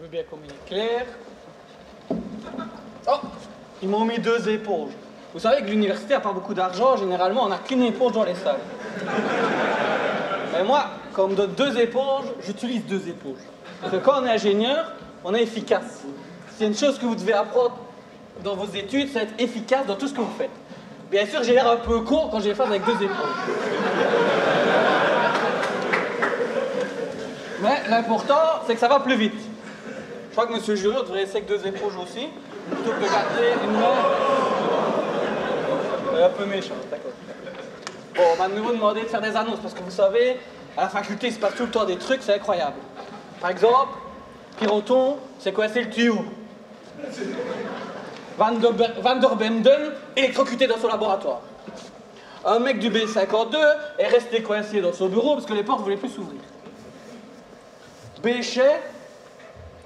veux bien qu'on m'y éclaire. Oh, ils m'ont mis 2 éponges. Vous savez que l'université n'a pas beaucoup d'argent, généralement on n'a qu'une éponge dans les salles. Mais moi, quand on me donne 2 éponges, j'utilise 2 éponges. Parce que quand on est ingénieur, on est efficace. C'est une chose que vous devez apprendre dans vos études, c'est être efficace dans tout ce que vous faites. Bien sûr, j'ai l'air un peu con quand j'ai fait avec 2 éponges. Mais l'important, c'est que ça va plus vite. Je crois que monsieur le jury, on devrait essayer avec 2 éponges aussi, plutôt que de garder une main. Un peu méchant, d'accord. Bon, on m'a de nouveau demandé de faire des annonces, parce que vous savez, à la faculté, il se passe tout le temps des trucs, c'est incroyable. Par exemple, Pironton s'est coincé le tuyau. Van der Benden électrocuté dans son laboratoire. Un mec du B52 est resté coincé dans son bureau parce que les portes ne voulaient plus s'ouvrir. Béchet,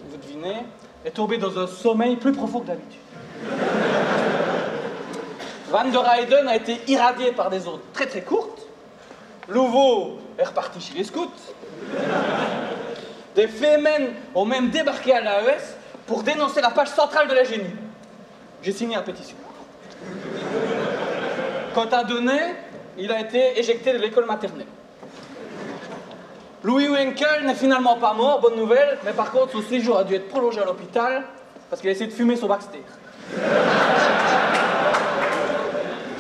vous devinez, est tombé dans un sommeil plus profond que d'habitude. Van der Heyden a été irradié par des ondes très très courtes. Louveau est reparti chez les scouts. Des Femen ont même débarqué à l'AES pour dénoncer la page centrale de la génie. J'ai signé la pétition. Quant à Denet, il a été éjecté de l'école maternelle. Louis Winkel n'est finalement pas mort, bonne nouvelle, mais par contre son séjour a dû être prolongé à l'hôpital parce qu'il a essayé de fumer son Baxter.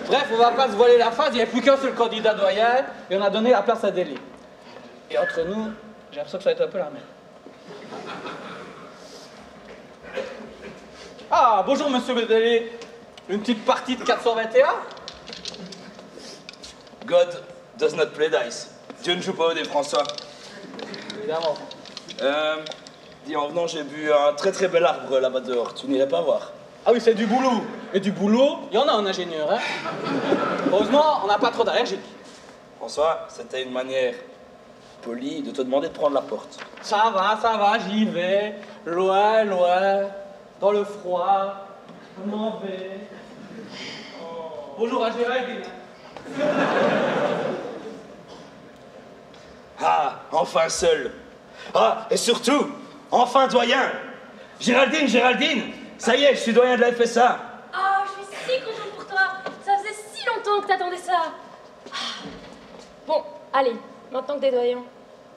Bref, on va pas se voiler la face, il n'y avait plus qu'un seul candidat doyen et on a donné la place à Délé. Et entre nous, j'ai l'impression que ça va être un peu la merde. Ah, bonjour monsieur Délé. Une petite partie de 421 ? God does not play dice. Dieu ne joue pas au dé, François. Évidemment. Dis, en venant, j'ai vu un très très bel arbre là-bas dehors. Tu n'irais pas voir? Ah oui, c'est du boulot. Et du boulot, il y en a un ingénieur, hein. Heureusement, on n'a pas trop d'allergiques. François, c'était une manière polie de te demander de prendre la porte. Ça va, j'y vais. Loin, loin, dans le froid. Je m'en vais. Oh. Bonjour à Géraldine. Ah, enfin seul. Ah, et surtout, enfin doyen. Géraldine, ça y est, je suis doyen de la FSA. Ah, je suis si contente pour toi. Ça faisait si longtemps que t'attendais ça. Ah. Bon, allez, maintenant que t'es doyen,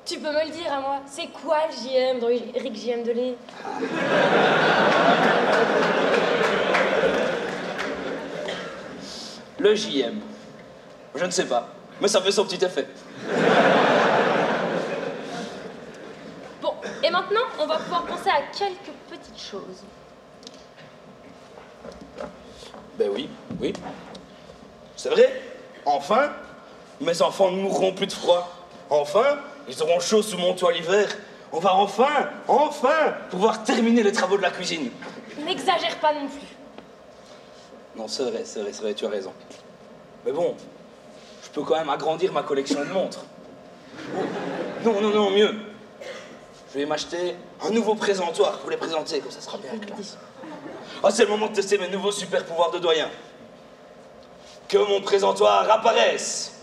tu peux me le dire à moi. C'est quoi le JM dans Eric JM Delay? Le JM. Je ne sais pas, mais ça fait son petit effet. Bon, et maintenant, on va pouvoir penser à quelques petites choses. Ben oui. C'est vrai, enfin, mes enfants ne mourront plus de froid. Enfin, ils auront chaud sous mon toit l'hiver. On va enfin pouvoir terminer les travaux de la cuisine. N'exagère pas non plus. Non, c'est vrai, tu as raison. Mais bon, je peux quand même agrandir ma collection de montres. Non, mieux. Je vais m'acheter un nouveau présentoir pour les présenter, comme ça sera bien classe. Ah, c'est le moment de tester mes nouveaux super pouvoirs de doyen. Que mon présentoir apparaisse.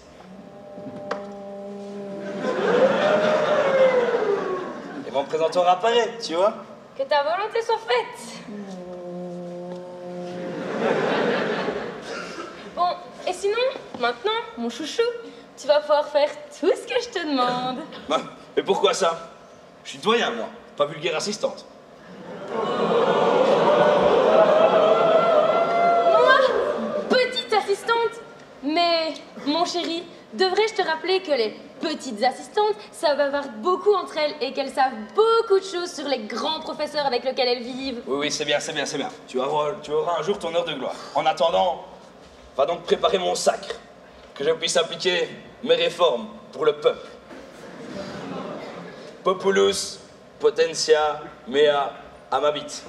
Et mon présentoir apparaît, tu vois. Que ta volonté soit faite. Bon, et sinon, maintenant, mon chouchou, tu vas pouvoir faire tout ce que je te demande. Bah, mais pourquoi ça? Je suis doyen, moi, pas vulgaire assistante. Moi, petite assistante. Mais, mon chéri, devrais-je te rappeler que les petites assistantes savent avoir beaucoup entre elles et qu'elles savent beaucoup de choses sur les grands professeurs avec lesquels elles vivent. Oui, c'est bien. Tu auras un jour ton heure de gloire. En attendant, va donc préparer mon sacre, que je puisse appliquer mes réformes pour le peuple. Populus, potentia, mea, amabit.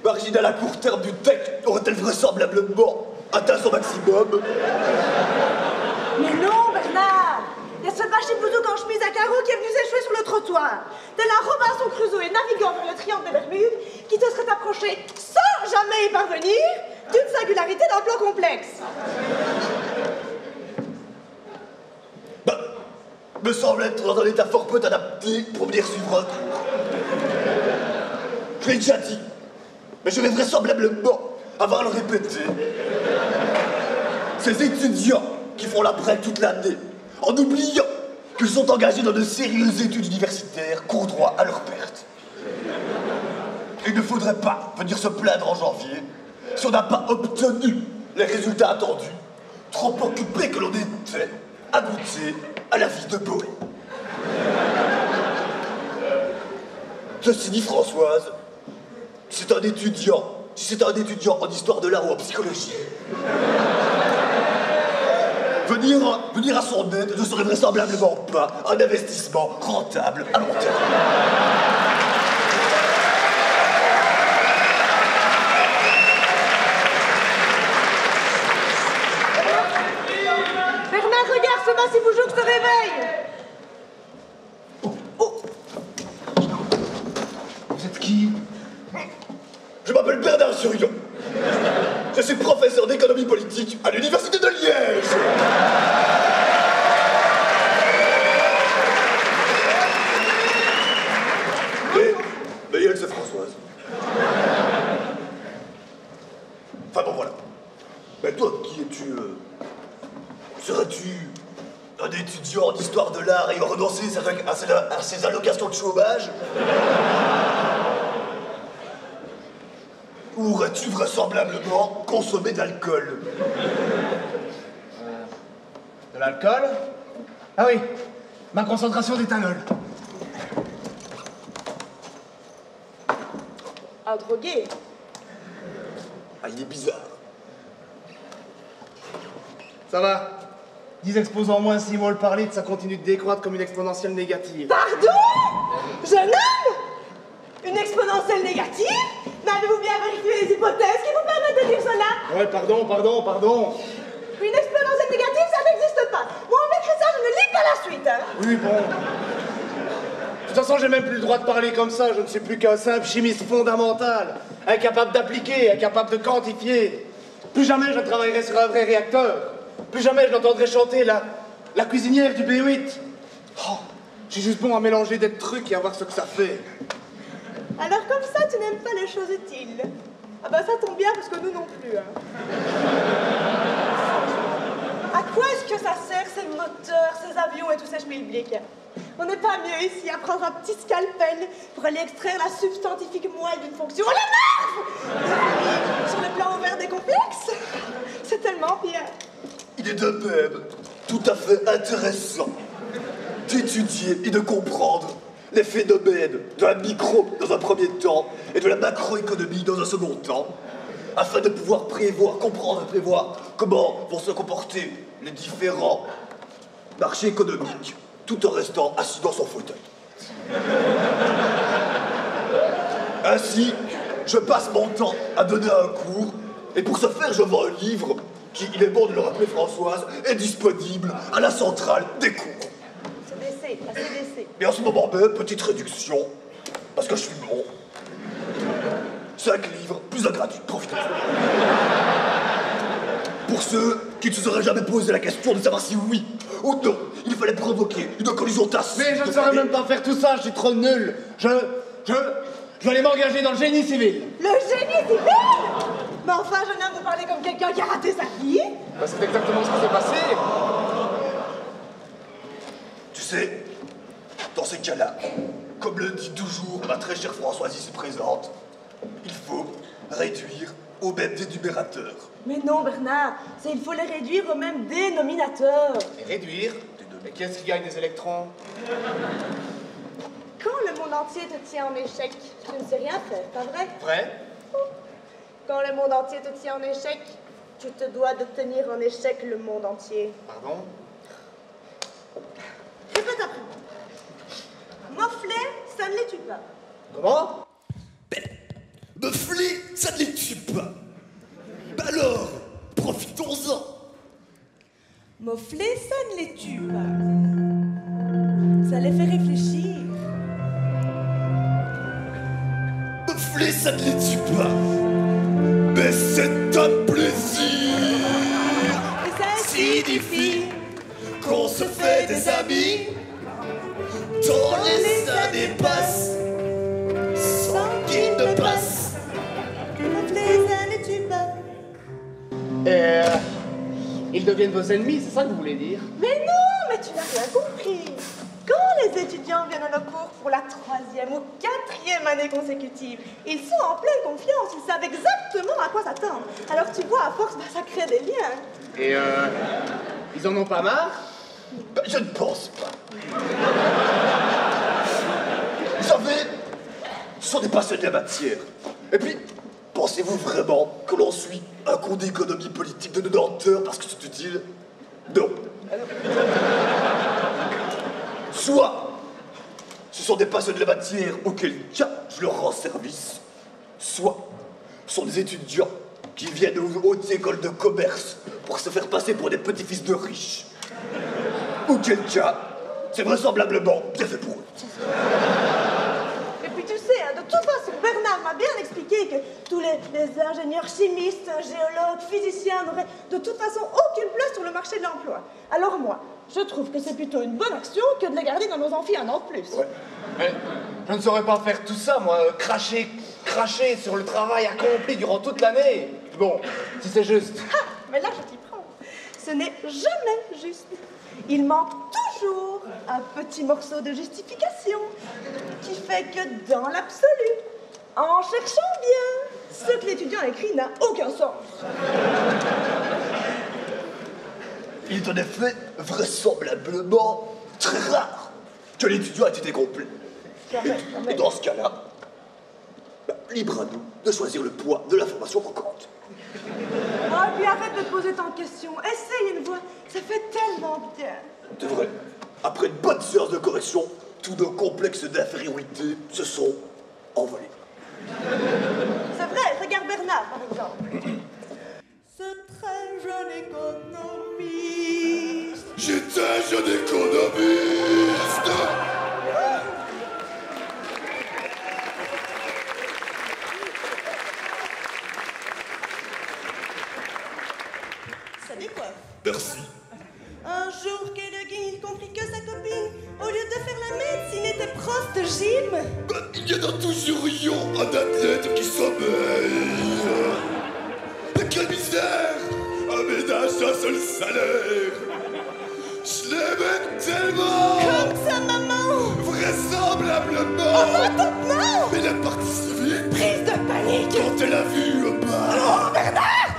marginale à court terme du tech aurait-elle vraisemblablement atteint son maximum? Mais non, Bernard! Il y a ce bâché boudou en chemise à carreaux qui est venu s'échouer sur le trottoir. Tel un Robinson Crusoe et naviguant vers le triangle des Bermudes qui te serait approché sans jamais y parvenir d'une singularité d'un plan complexe. Bah, me semble être dans un état fort peu adapté pour venir suivre un cours. Je l'ai déjà dit, mais je vais vraisemblablement avoir à le répéter. Ces étudiants qui font l'après toute l'année, en oubliant qu'ils sont engagés dans de sérieuses études universitaires, courent droit à leur perte. Il ne faudrait pas venir se plaindre en janvier si on n'a pas obtenu les résultats attendus, trop occupé que l'on était à goûter à la vie de Boé. Ceci dit, Françoise, si c'est un étudiant en histoire de l'art ou en psychologie, venir à son aide ne serait vraisemblablement pas un investissement rentable à long terme. Bernard, regarde, ce massif bougeoux se réveille. Vous êtes qui? Je m'appelle Bernard Surion. Je suis professeur d'économie politique à l'université de Liège. Mais elle, c'est Françoise. Enfin bon, voilà. Mais toi, qui es-tu? Serais-tu un étudiant en histoire de l'art ayant renoncé à ses allocations de chômage? Ou aurais-tu vraisemblablement consommé de l'alcool? De l'alcool? Ah oui, ma concentration d'éthanol. Un drogué. Ah, il est bizarre. Ça va. 10 exposants moins, 6 mots le parler, ça continue de décroître comme une exponentielle négative. Pardon? Jeune homme? Une exponentielle négative? Mais avez-vous bien vérifié les hypothèses qui vous permettent de dire cela? Ouais, pardon. Une exponentielle négative, ça n'existe pas. Moi, en écrit ça, je ne lis pas la suite, hein. Oui, bon. De toute façon, j'ai même plus le droit de parler comme ça. Je ne suis plus qu'un simple chimiste fondamental, incapable d'appliquer, incapable de quantifier. Plus jamais je ne travaillerai sur un vrai réacteur. Plus jamais je n'entendrai chanter la cuisinière du B8. Oh, j'ai juste bon à mélanger des trucs et à voir ce que ça fait. Alors comme ça, tu n'aimes pas les choses utiles. Ah bah ça tombe bien parce que nous non plus, hein. À quoi est-ce que ça sert ces moteurs, ces avions et tous ces schmilblick? On n'est pas mieux ici à prendre un petit scalpel pour aller extraire la substantifique moelle d'une fonction. Oh la nerve! Sur le plan ouvert des complexes, c'est tellement bien. Il est de même tout à fait intéressant d'étudier et de comprendre les phénomènes de la micro dans un premier temps et de la macroéconomie dans un second temps, afin de pouvoir comprendre et prévoir comment vont se comporter les différents marchés économiques, tout en restant assis dans son fauteuil. Ainsi, je passe mon temps à donner un cours, et pour ce faire, je vends un livre qui, il est bon de le rappeler, Françoise, est disponible à la centrale des cours. CDC, la CDC. Et en ce moment même, petite réduction, parce que je suis bon. 5 livres, plus un gratuit, profitez-en. Pour ceux qui ne se seraient jamais posé la question de savoir si oui ou non, il fallait provoquer une collision tacite. Mais je ne saurais même pas faire tout ça, je suis trop nul. Je vais aller m'engager dans le génie civil. Le génie civil? Mais enfin, jeune homme, vous parlez comme quelqu'un qui a raté sa vie. Bah, c'est exactement ce qui s'est passé. Tu sais, dans ces cas-là, comme le dit toujours ma très chère Françoise ici présente, il faut réduire au même dénumérateur. Mais non, Bernard, il faut les réduire au même dénominateur. Et réduire? Mais qui est-ce qui gagne des électrons? Quand le monde entier te tient en échec, tu ne sais rien faire, pas vrai? Vrai? Quand le monde entier te tient en échec, tu te dois de tenir en échec le monde entier. Pardon? Répète après moi. Mofflet, ça ne les tue pas. Comment? Meufler, ça ne les tue pas. Bah alors, profitons-en. Moffler, ça ne les tue pas. Ça les fait réfléchir. Meufler, ça ne les tue pas. Mais c'est un plaisir Et ça signifie qu'on se fait des amis. Dans les années passent sans qu'ils ne passent. Moffler, ça ne les tue pas. Ils deviennent vos ennemis, c'est ça que vous voulez dire? Mais non, mais tu n'as rien compris. Quand les étudiants viennent à nos cours pour la 3e ou 4e année consécutive, ils sont en pleine confiance, ils savent exactement à quoi s'attendre. Alors tu vois, à force, bah, ça crée des liens. Et ils en ont pas marre? Ben, je ne pense pas. Vous savez, ce sont des passionnés de la matière. Et puis, pensez-vous vraiment que l'on suit un cours d'économie politique de 90 heures parce que c'est utile? Non. Soit, ce sont des passionnés de la matière, auquel cas je leur rends service. Soit, ce sont des étudiants qui viennent aux hautes écoles de commerce pour se faire passer pour des petits-fils de riches. Auquel cas, c'est vraisemblablement bien fait pour eux. Et puis tu sais, hein, de toute façon, Bernard m'a bien expliqué que tous les ingénieurs chimistes, géologues, physiciens n'auraient de toute façon aucune place sur le marché de l'emploi. Alors moi, je trouve que c'est plutôt une bonne action que de les garder dans nos amphis un an de plus. Ouais. Mais je ne saurais pas faire tout ça, moi, cracher sur le travail accompli durant toute l'année. Bon, si c'est juste. Ah, mais là, je t'y prends. Ce n'est jamais juste. Il manque toujours un petit morceau de justification qui fait que dans l'absolu, en cherchant bien, ce que l'étudiant écrit n'a aucun sens. Il est en effet vraisemblablement très rare que l'étudiant ait été complet. Et dans ce cas-là, libre à nous de choisir le poids de l'information manquante. Ah, puis arrête de te poser tant de questions. Essaye une fois, ça fait tellement bien. C'est vrai, après une bonne séance de correction, tous nos complexes d'infériorité se sont envolés. C'est vrai, regarde Bernard, par exemple. Ce très jeune économiste. J'étais un jeune économiste. Ça décoiffe. Merci. Un jour, Kellegin comprit que sa copine, au lieu de faire la médecine, était prof de gym. Il y en a toujours eu un athlète qui sommeille. Quelle misère! Un ménage d'un seul salaire. Je l'aimais tellement. Comme sa maman. Vraisemblablement. Oh, maintenant. Mais la partie civile, Prise de panique. quand elle a vu le bas. Oh, Bernard.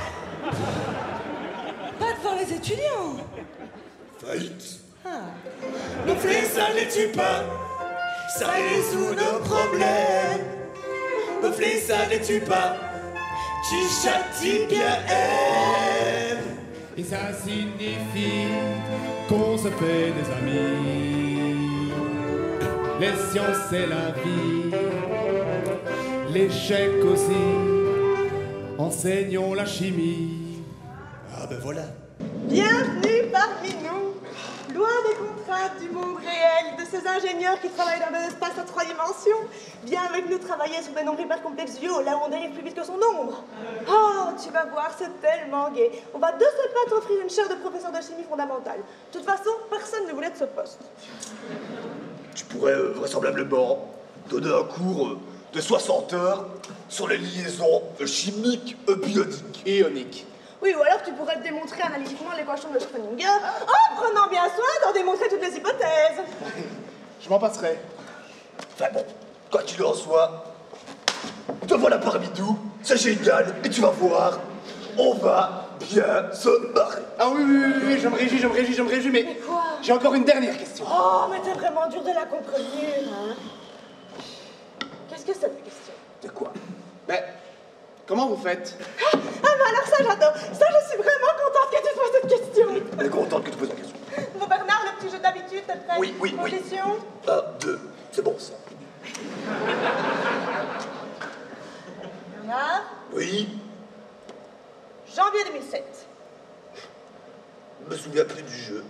Pas devant les étudiants. Faillite. Nos flés, ça les tue pas, ça résout nos problèmes. Nos flés, ça les tue pas, qui châtie bien aime. Et ça signifie qu'on se fait des amis. Les sciences, c'est la vie. L'échec aussi. Enseignons la chimie. Ah ben voilà. Bienvenue parmi nous. Loin des contraintes du monde réel, de ces ingénieurs qui travaillent dans des espaces à 3 dimensions, viens avec nous travailler sur des nombres hyper complexes duo, là où on dérive plus vite que son ombre. Oh, tu vas voir, c'est tellement gai. On va de ce pas t'offrir une chaire de professeur de chimie fondamentale. De toute façon, personne ne voulait de ce poste. Tu pourrais vraisemblablement donner un cours de 60 heures sur les liaisons chimiques bioniques. Ionique. Oui, ou alors tu pourrais démontrer analytiquement l'équation de Schrödinger en prenant bien soin d'en démontrer toutes les hypothèses. Je m'en passerai. Enfin bon, quoi qu'il en soit, te voilà parmi nous, c'est génial, et tu vas voir, on va bien se marrer. Ah oui, je me réjouis, mais quoi? j'ai encore une dernière question. Oh, mais t'es vraiment dur de la contredire, hein. Qu'est-ce que c'est ta question? De quoi? Mais comment vous faites? Ah, mais alors ça, j'adore. Ça, je suis vraiment contente que tu te poses cette question. Elle est contente que tu poses la question. Bon, Bernard, le petit jeu d'habitude, t'es prêt? Oui. Position. 1, 2, c'est bon ça. Bernard, Oui, janvier 2007. je me souviens plus du jeu.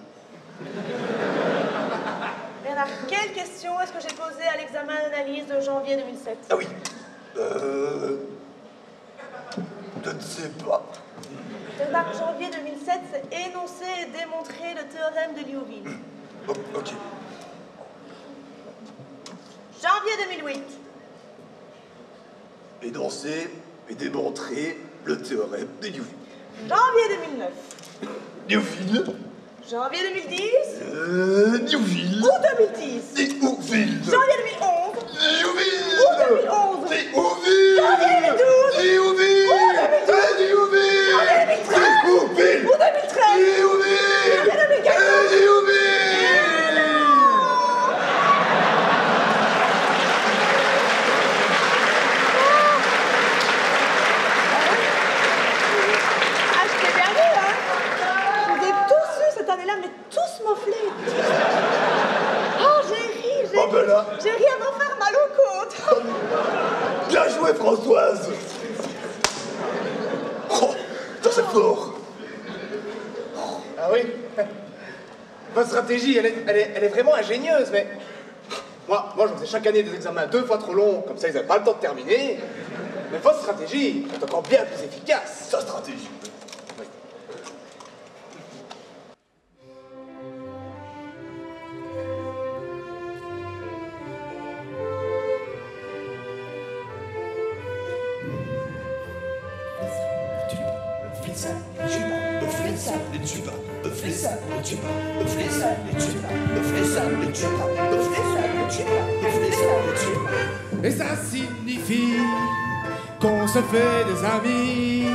Bernard, quelle question est-ce que j'ai posée à l'examen d'analyse de janvier 2007? Ah oui. Je ne sais pas. Bernard, janvier 2007, c'est énoncer et démontrer le théorème de Liouville. Oh, ok. Janvier 2008. Énoncer et démontrer le théorème de Liouville. Janvier 2009. Liouville. Janvier 2010. Liouville. Ou 2010. Liouville. Janvier 2011. Liouville. Ou 2011. Liouville. Janvier 2012. Liouville. Ou 2012. Liouville. Janvier 2013. Liouville. Ou 2013. Liouville. Janvier 2014. Liouville. Ah, je t'ai bien vu, hein? Je vous ai tous eu cette année-là, mais tous mofflés. Oh, j'ai ri, Oh ben là. j'ai ri à m'en faire mal aux côtes. Bien joué, Françoise. Oh, ça c'est fort. Ah oui. Votre stratégie, elle est vraiment ingénieuse, mais... Moi, je faisais chaque année des examens 2 fois trop longs, comme ça ils n'avaient pas le temps de terminer. Mais votre stratégie est encore bien plus efficace. Sa stratégie. Et ça signifie qu'on se fait des amis.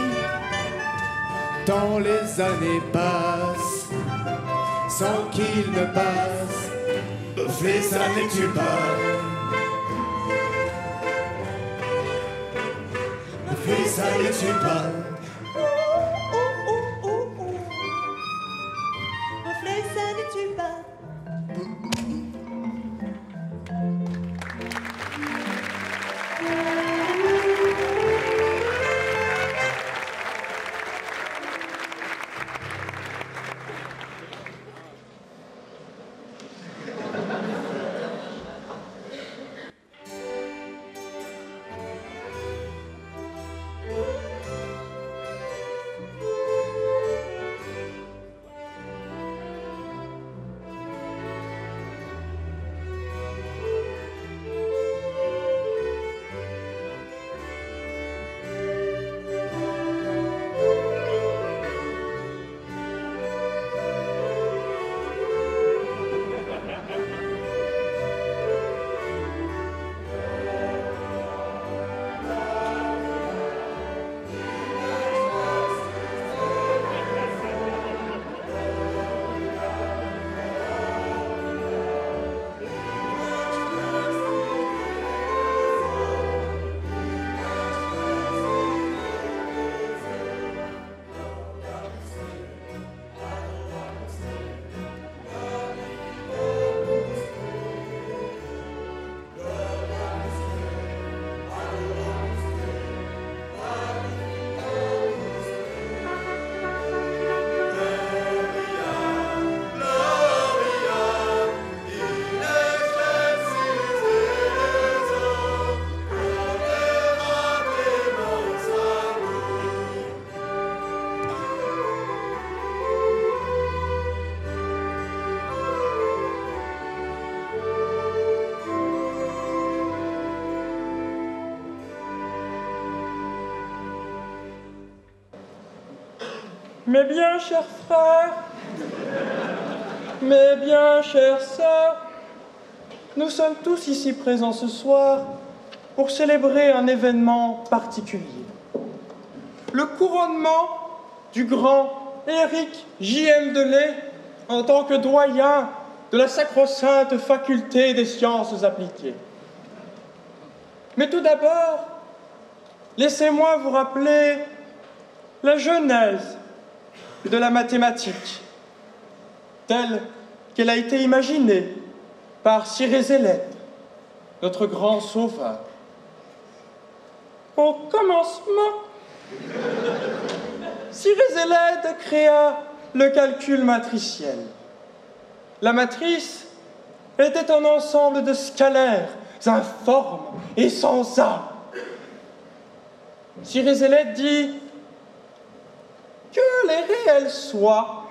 Tant les années passent sans qu'il ne passe. Fais ça ne tue pas. Fais ça ne tue pas. Reflet, ça ne tue pas. Mes bien chers frères, mes bien chères sœurs, nous sommes tous ici présents ce soir pour célébrer un événement particulier. Le couronnement du grand Éric J.M. Delay en tant que doyen de la sacro-sainte faculté des sciences appliquées. Mais tout d'abord, laissez-moi vous rappeler la genèse de la mathématique, telle qu'elle a été imaginée par Cyril Zélène, notre grand sauveur. Au commencement, Cyrésélède créa le calcul matriciel. La matrice était un ensemble de scalaires informes et sans âme. Cyrésélède dit que les réels soient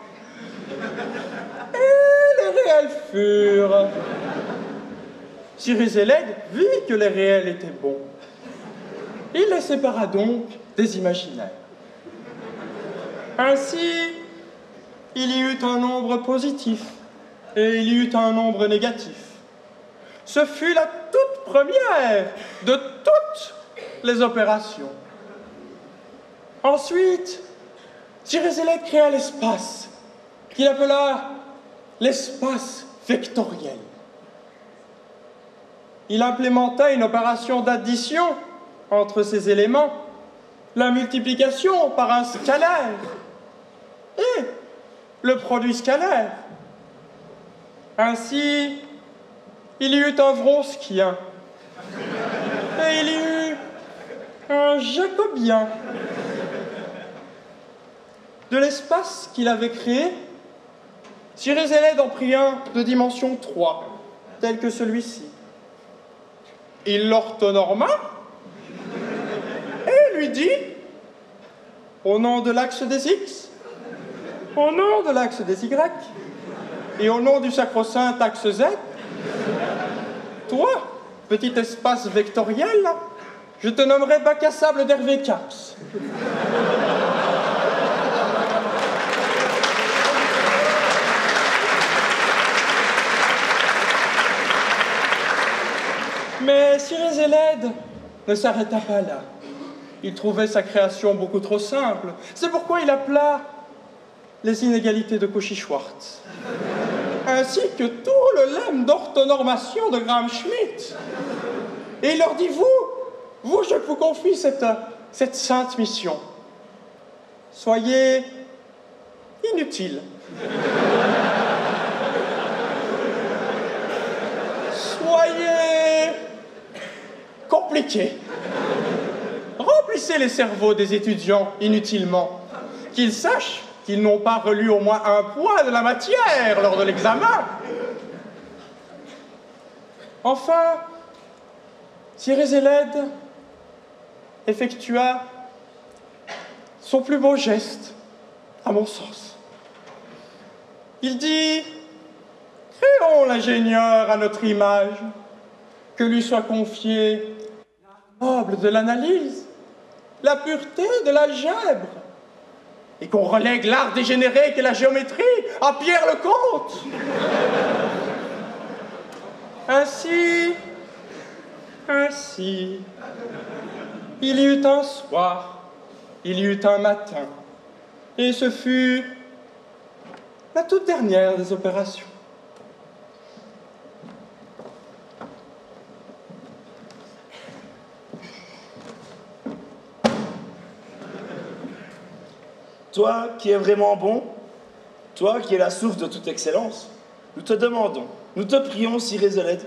et les réels furent. Cyrésélède vit que les réels étaient bons. Il les sépara donc des imaginaires. Ainsi, il y eut un nombre positif et il y eut un nombre négatif. Ce fut la toute première de toutes les opérations. Ensuite, Cyrésélède créa l'espace, qu'il appela l'espace vectoriel. Il implémenta une opération d'addition entre ces éléments, la multiplication par un scalaire et le produit scalaire. Ainsi, il y eut un Vronskien et il y eut un Jacobien. De l'espace qu'il avait créé, Cyrésélède en prit un de dimension 3, tel que celui-ci. Il l'orthonorma et lui dit, au nom de l'axe des X, au nom de l'axe des Y, et au nom du sacro-saint axe Z, toi, petit espace vectoriel, je te nommerai bac à sable d'Hervé Caps. Mais Cyrésélède ne s'arrêta pas là. Il trouvait sa création beaucoup trop simple. C'est pourquoi il appela les inégalités de Cauchy-Schwarz, ainsi que tout le lemme d'orthonormation de Graham-Schmitt. Et il leur dit, vous, je vous confie cette sainte mission. Soyez inutiles. Soyez compliqués. Remplissez les cerveaux des étudiants inutilement, qu'ils sachent qu'ils n'ont pas relu au moins un point de la matière lors de l'examen. Enfin, Cyrésélède effectua son plus beau geste, à mon sens. Il dit, créons l'ingénieur à notre image, que lui soit confié l'art noble de l'analyse, la pureté de l'algèbre, et qu'on relègue l'art dégénéré qu'est la géométrie à Pierre Lecomte. Ainsi, il y eut un soir, il y eut un matin, et ce fut la toute dernière des opérations. Toi qui es vraiment bon, toi qui es la source de toute excellence, nous te demandons, nous te prions, Cyrésélède,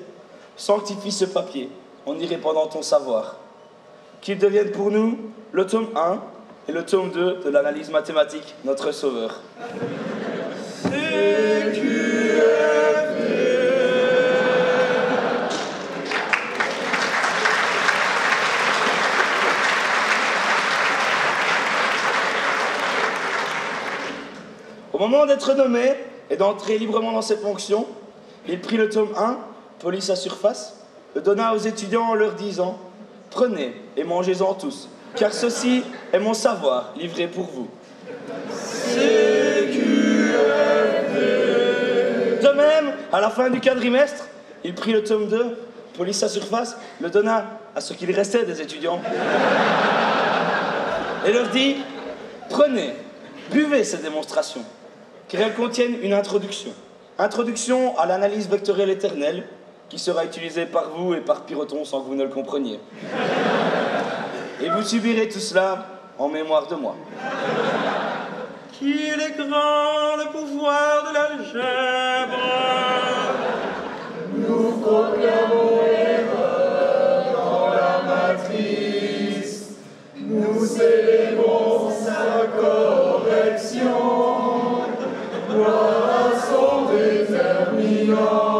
sanctifie ce papier en y répandant ton savoir, qu'il devienne pour nous le tome 1 et le tome 2 de l'analyse mathématique, notre sauveur. Au moment d'être nommé et d'entrer librement dans ses fonctions, il prit le tome 1, Police à surface, le donna aux étudiants en leur disant « Prenez et mangez-en tous, car ceci est mon savoir livré pour vous. » De même, à la fin du quadrimestre, il prit le tome 2, Police à surface, le donna à ce qu'il restait des étudiants et leur dit « Prenez, buvez ces démonstrations, car elles contiennent une introduction. Introduction à l'analyse vectorielle éternelle, qui sera utilisée par vous et par Piroton sans que vous ne le compreniez. Et vous subirez tout cela en mémoire de moi. » Qu'il est grand le pouvoir de l'algèbre. Nous proclamons l'erreur dans la matrice. célébrons sa correction, gloire à son déterminant.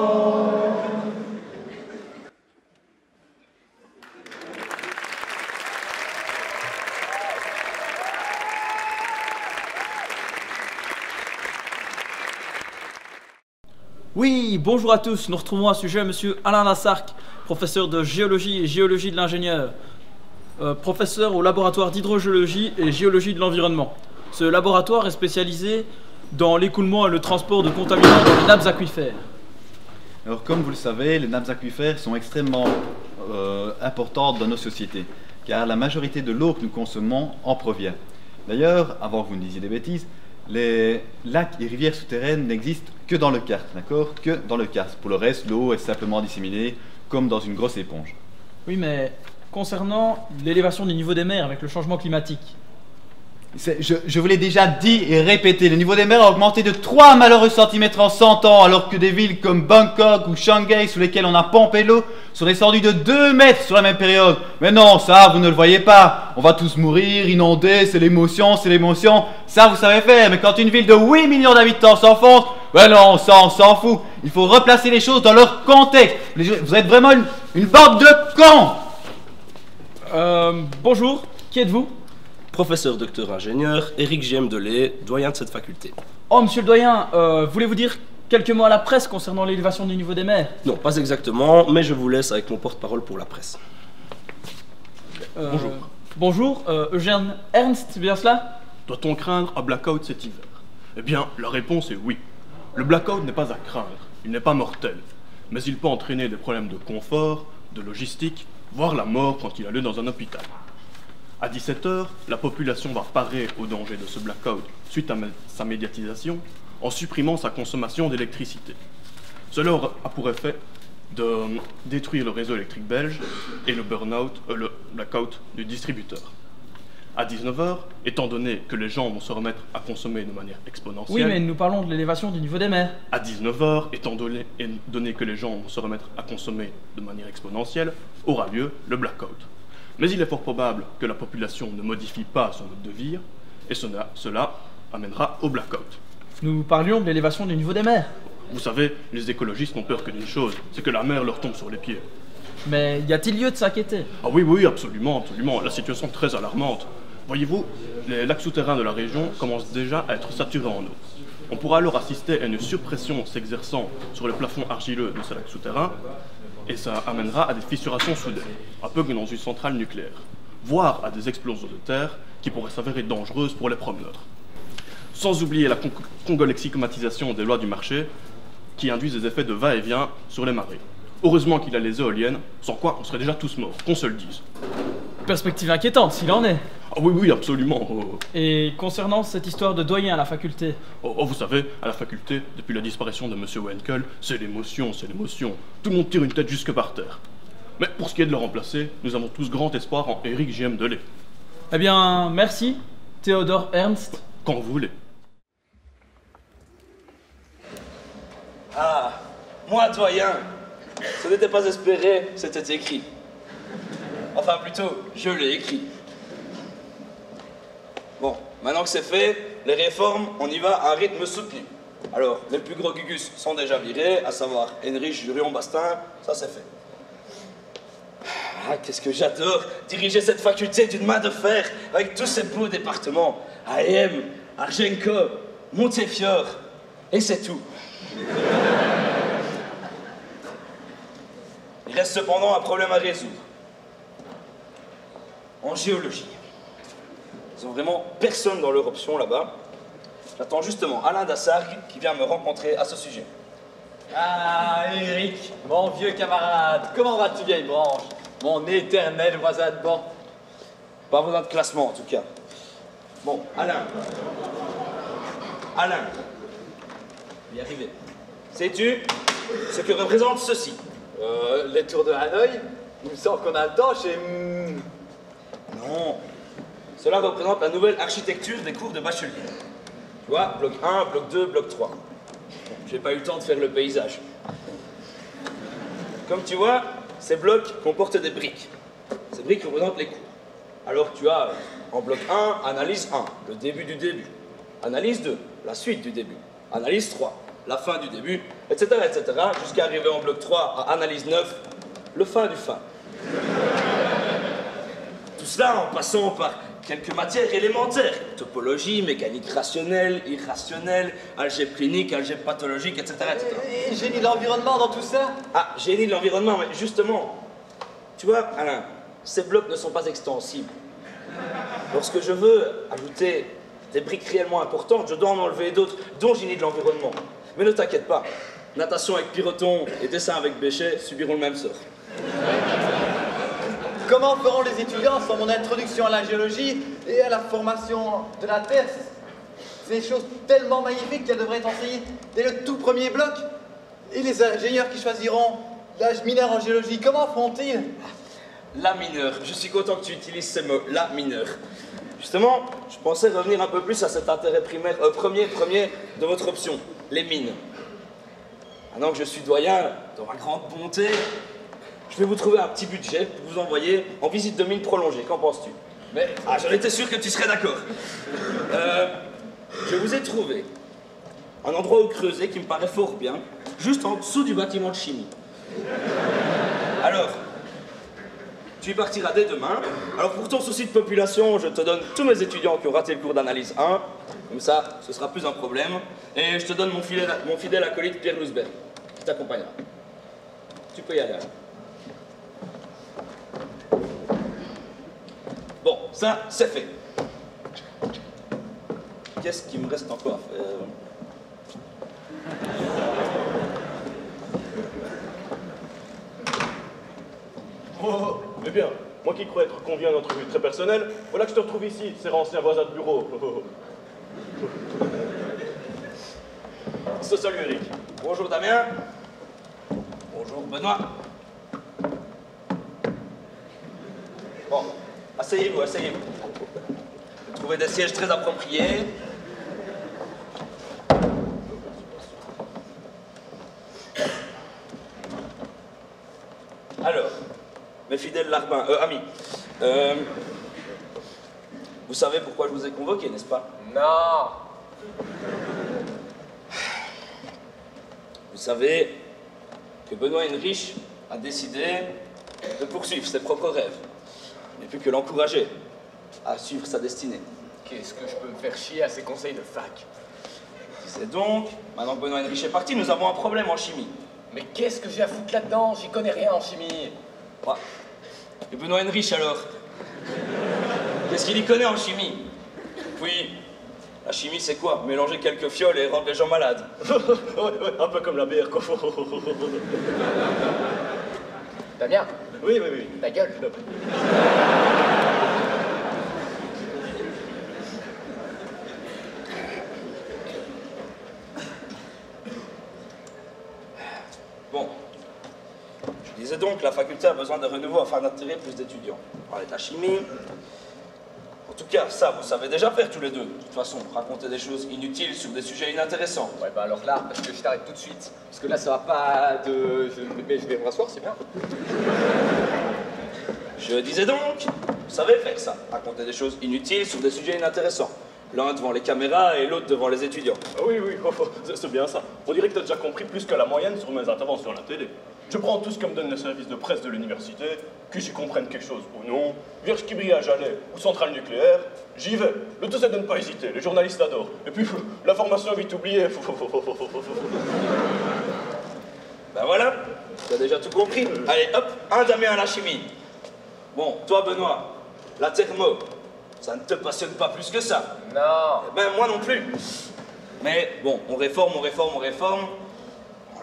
Oui, bonjour à tous, nous retrouvons à ce sujet monsieur Alain Lassarc, professeur de géologie et géologie de l'ingénieur, professeur au laboratoire d'hydrogéologie et géologie de l'environnement. Ce laboratoire est spécialisé dans l'écoulement et le transport de contaminants dans les nappes aquifères. Alors comme vous le savez, les nappes aquifères sont extrêmement importantes dans nos sociétés, car la majorité de l'eau que nous consommons en provient. D'ailleurs, avant que vous ne disiez des bêtises, les lacs et rivières souterraines n'existent que dans le karst, d'accord? Que dans le karst. Pour le reste, l'eau est simplement disséminée comme dans une grosse éponge. Oui, mais concernant l'élévation du niveau des mers avec le changement climatique. Je vous l'ai déjà dit et répété, le niveau des mers a augmenté de 3 malheureux centimètres en 100 ans, alors que des villes comme Bangkok ou Shanghai, sous lesquelles on a pompé l'eau, sont descendues de 2 mètres sur la même période. Mais non, ça, vous ne le voyez pas. On va tous mourir, inondés, c'est l'émotion, c'est l'émotion. Ça, vous savez faire, mais quand une ville de 8 millions d'habitants s'enfonce, ben non, ça, on s'en fout. Il faut replacer les choses dans leur contexte. Vous êtes vraiment une bande de cons. Bonjour, qui êtes-vous? Professeur docteur ingénieur, Éric J.M. Delay, doyen de cette faculté. Oh, monsieur le doyen, voulez-vous dire quelques mots à la presse concernant l'élévation du niveau des mers? Non, pas exactement, mais je vous laisse avec mon porte-parole pour la presse. Bonjour. Bonjour, Eugène Ernst, c'est bien cela? Doit-on craindre un blackout cet hiver? Eh bien, la réponse est oui. Le blackout n'est pas à craindre, il n'est pas mortel, mais il peut entraîner des problèmes de confort, de logistique, voire la mort quand il a lieu dans un hôpital. À 17h, la population va parer au danger de ce blackout suite à sa médiatisation en supprimant sa consommation d'électricité. Cela a pour effet de détruire le réseau électrique belge et le le blackout du distributeur. À 19h, étant donné que les gens vont se remettre à consommer de manière exponentielle... Oui, mais nous parlons de l'élévation du niveau des mers. À 19h, étant donné que les gens vont se remettre à consommer de manière exponentielle, aura lieu le blackout. Mais il est fort probable que la population ne modifie pas son mode de vie, et cela amènera au blackout. Nous parlions de l'élévation du niveau des mers. Vous savez, les écologistes n'ont peur que d'une chose, c'est que la mer leur tombe sur les pieds. Mais y a-t-il lieu de s'inquiéter? Ah oui, absolument, absolument. La situation est très alarmante. Voyez-vous, les lacs souterrains de la région commencent déjà à être saturés en eau. On pourra alors assister à une surpression s'exerçant sur le plafond argileux de ces lacs souterrains, et ça amènera à des fissurations soudaines, un peu comme dans une centrale nucléaire, voire à des explosions de terre qui pourraient s'avérer dangereuses pour les promeneurs. Sans oublier la congolexicomatisation des lois du marché, qui induisent des effets de va-et-vient sur les marées. Heureusement qu'il y a les éoliennes, sans quoi on serait déjà tous morts, qu'on se le dise. Perspective inquiétante, s'il en est. Ah oui, absolument. Et concernant cette histoire de doyen à la faculté? Vous savez, à la faculté, depuis la disparition de M. Wenkel, c'est l'émotion, c'est l'émotion. Tout le monde tire une tête jusque par terre. Mais pour ce qui est de le remplacer, nous avons tous grand espoir en Éric J.M. Delay. Eh bien, merci, Théodore Ernst. Quand vous voulez. Ah, moi, doyen, ce n'était pas espéré, c'était écrit. Enfin, plutôt, je l'ai écrit. Bon, maintenant que c'est fait, les réformes, on y va à un rythme soutenu. Alors, les plus gros gugus sont déjà virés, à savoir Henrich, Jurion, Bastin, ça c'est fait. Ah, qu'est-ce que j'adore diriger cette faculté d'une main de fer, avec tous ces beaux départements. AM, Argenco, Montefiore, et c'est tout. Il reste cependant un problème à résoudre. En géologie. Ils n'ont vraiment personne dans leur option là-bas. J'attends justement Alain Dassargue qui vient me rencontrer à ce sujet. Ah, Éric, mon vieux camarade, comment vas-tu, vieille branche? Mon éternel voisin de banc. Pas besoin de classement en tout cas. Bon, Alain. Y arriver. Sais-tu ce que représente ceci? Les tours de Hanoï? Il me semble qu'on a le temps chez... Non. Cela représente la nouvelle architecture des cours de bachelier. Tu vois, bloc 1, bloc 2, bloc 3. Bon, j'ai pas eu le temps de faire le paysage. Comme tu vois, ces blocs comportent des briques. Ces briques représentent les cours. Alors tu as, En bloc 1, analyse 1, le début du début. Analyse 2, la suite du début. Analyse 3, la fin du début, etc., jusqu'à arriver en bloc 3 à analyse 9, le fin du fin. Tout cela en passant par quelques matières élémentaires. Topologie, mécanique rationnelle, irrationnelle, algèbre clinique, algèbre pathologique, etc., etc. Et génie de l'environnement dans tout ça? Ah, génie de l'environnement, mais justement, tu vois, Alain, ces blocs ne sont pas extensibles. Lorsque je veux ajouter des briques réellement importantes, je dois en enlever d'autres, dont génie de l'environnement. Mais ne t'inquiète pas, natation avec Piroton et dessin avec Béchet subiront le même sort. Comment feront les étudiants sans mon introduction à la géologie et à la formation de la Terre? C'est des choses tellement magnifiques qu'elles devraient être enseignées dès le tout premier bloc. Et les ingénieurs qui choisiront l'âge mineur en géologie, comment feront-ils? La mineure, je suis content que tu utilises ces mots, la mineure. Justement, je pensais revenir un peu plus à cet intérêt primaire, premier de votre option, les mines. Maintenant que je suis doyen, dans ma grande bonté, je vais vous trouver un petit budget pour vous envoyer en visite de mine prolongée. Qu'en penses-tu? Mais, j'en étais sûr que tu serais d'accord. Je vous ai trouvé un endroit où creuser qui me paraît fort bien, juste en dessous du bâtiment de chimie. Alors, tu y partiras dès demain. Alors pour ton souci de population, je te donne tous mes étudiants qui ont raté le cours d'analyse 1. Comme ça, ce sera plus un problème. Et je te donne mon fidèle acolyte Pierre Lousberg, qui t'accompagnera. Tu peux y aller. Bon, ça, c'est fait. Qu'est-ce qu'il me reste encore à faire? Oh, eh bien, moi qui crois être convié à une entrevue très personnelle, voilà que je te retrouve ici, ces ancien voisin de bureau. Salut Eric. Bonjour Damien. Bonjour Benoît. Bon, asseyez-vous. Trouvez des sièges très appropriés. Alors, mes fidèles larbins, amis, vous savez pourquoi je vous ai convoqué, n'est-ce pas? Non. Vous savez que Benoît Heinrich a décidé de poursuivre ses propres rêves, mais plus que l'encourager à suivre sa destinée. Qu'est-ce que je peux me faire chier à ces conseils de fac? Je disais donc, maintenant que Benoît Heinrich est parti, nous avons un problème en chimie. Mais qu'est-ce que j'ai à foutre là-dedans? J'y connais rien en chimie. Ouais. Et Benoît Heinrich alors? Qu'est-ce qu'il y connaît en chimie? Puis, la chimie c'est quoi? Mélanger quelques fioles et rendre les gens malades. ouais, un peu comme la bière, quoi. Damien? Oui. Ta gueule. Bon. Je disais donc que la faculté a besoin de renouveau afin d'attirer plus d'étudiants. On parlait de la chimie. En tout cas, ça, vous savez déjà faire tous les deux. De toute façon, raconter des choses inutiles sur des sujets inintéressants. Ouais, bah alors là, parce que je t'arrête tout de suite. Parce que là, ça va pas de... Mais je vais me rasseoir, c'est bien. Je disais donc, vous savez faire ça. Raconter des choses inutiles sur des sujets inintéressants. L'un devant les caméras et l'autre devant les étudiants. Ah oui, c'est bien ça. On dirait que t'as déjà compris plus que la moyenne sur mes interventions à la télé. Je prends tout ce que me donnent les services de presse de l'université, que j'y comprenne quelque chose ou non, vierge qui brille à Jalais ou centrale nucléaire, j'y vais. Le tout c'est de ne pas hésiter, les journalistes adorent. Et puis, l'information est vite oubliée. Ben voilà, tu as déjà tout compris. Allez, hop, un Damien à la chimie. Bon, toi Benoît, la thermo, ça ne te passionne pas plus que ça? Non. Eh ben moi non plus. Mais bon, on réforme.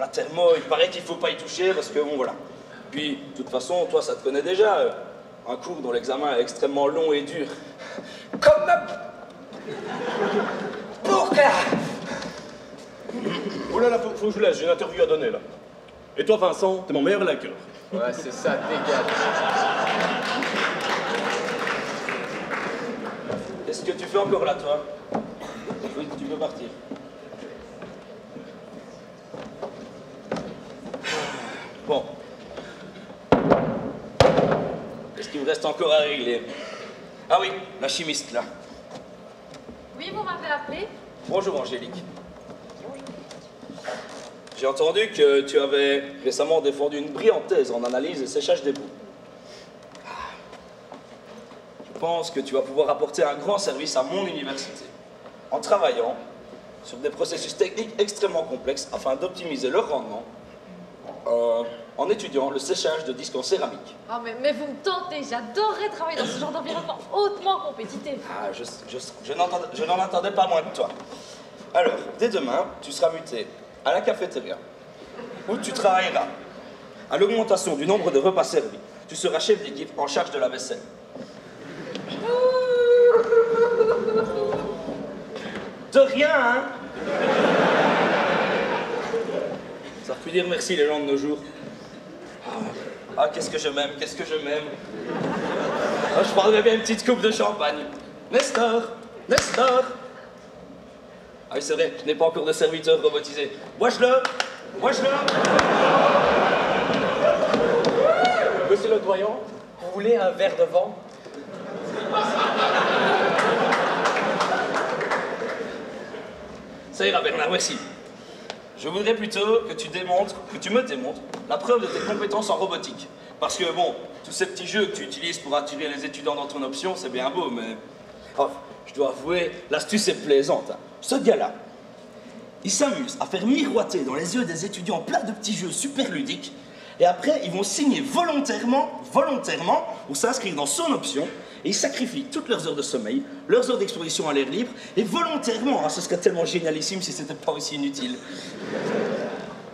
La thermo, il paraît qu'il faut pas y toucher parce que bon voilà. Puis, de toute façon, toi ça te connaît déjà. Un cours dont l'examen est extrêmement long et dur. Comme ma... Pourquoi? Oh là là, faut que je laisse, j'ai une interview à donner là. Et toi Vincent, t'es mon meilleur liker. Ouais, c'est ça, dégage. Qu'est-ce que tu fais encore là, toi? Oui, tu peux partir. Bon. Qu'est-ce qu'il me reste encore à régler? Ah oui, la chimiste, là. Oui, vous m'avez appelé? Bonjour, Angélique. J'ai entendu que tu avais récemment défendu une brillante thèse en analyse et séchage des boues. Je pense que tu vas pouvoir apporter un grand service à mon université en travaillant sur des processus techniques extrêmement complexes afin d'optimiser leur rendement en étudiant le séchage de disques en céramique. Oh, mais vous me tentez, j'adorerais travailler dans ce genre d'environnement hautement compétitif. Ah, je n'en attendais pas moins de toi. Alors, dès demain, tu seras muté à la cafétéria, où tu travailleras à l'augmentation du nombre de repas servis. Tu seras chef d'équipe en charge de la vaisselle. De rien, hein? Ça peut dire merci les gens de nos jours. Ah, qu'est-ce que je m'aime, qu'est-ce que je m'aime. Ah, je prendrais bien une petite coupe de champagne. Nestor, Nestor. Ah oui, c'est vrai, je n'ai pas encore de serviteur robotisé. Bois-je-le, bois-je-le. Monsieur le doyen, vous voulez un verre de vin? Ça ira, Bernard, merci. Je voudrais plutôt que tu me démontres la preuve de tes compétences en robotique. Parce que, bon, tous ces petits jeux que tu utilises pour attirer les étudiants dans ton option, c'est bien beau, mais... Oh, je dois avouer, l'astuce est plaisante. Hein. Ce gars-là, il s'amuse à faire miroiter dans les yeux des étudiants plein de petits jeux super ludiques, et après, ils vont signer volontairement, ou s'inscrire dans son option, et ils sacrifient toutes leurs heures de sommeil, leurs heures d'exposition à l'air libre, et volontairement, hein, ce serait tellement génialissime si c'était pas aussi inutile.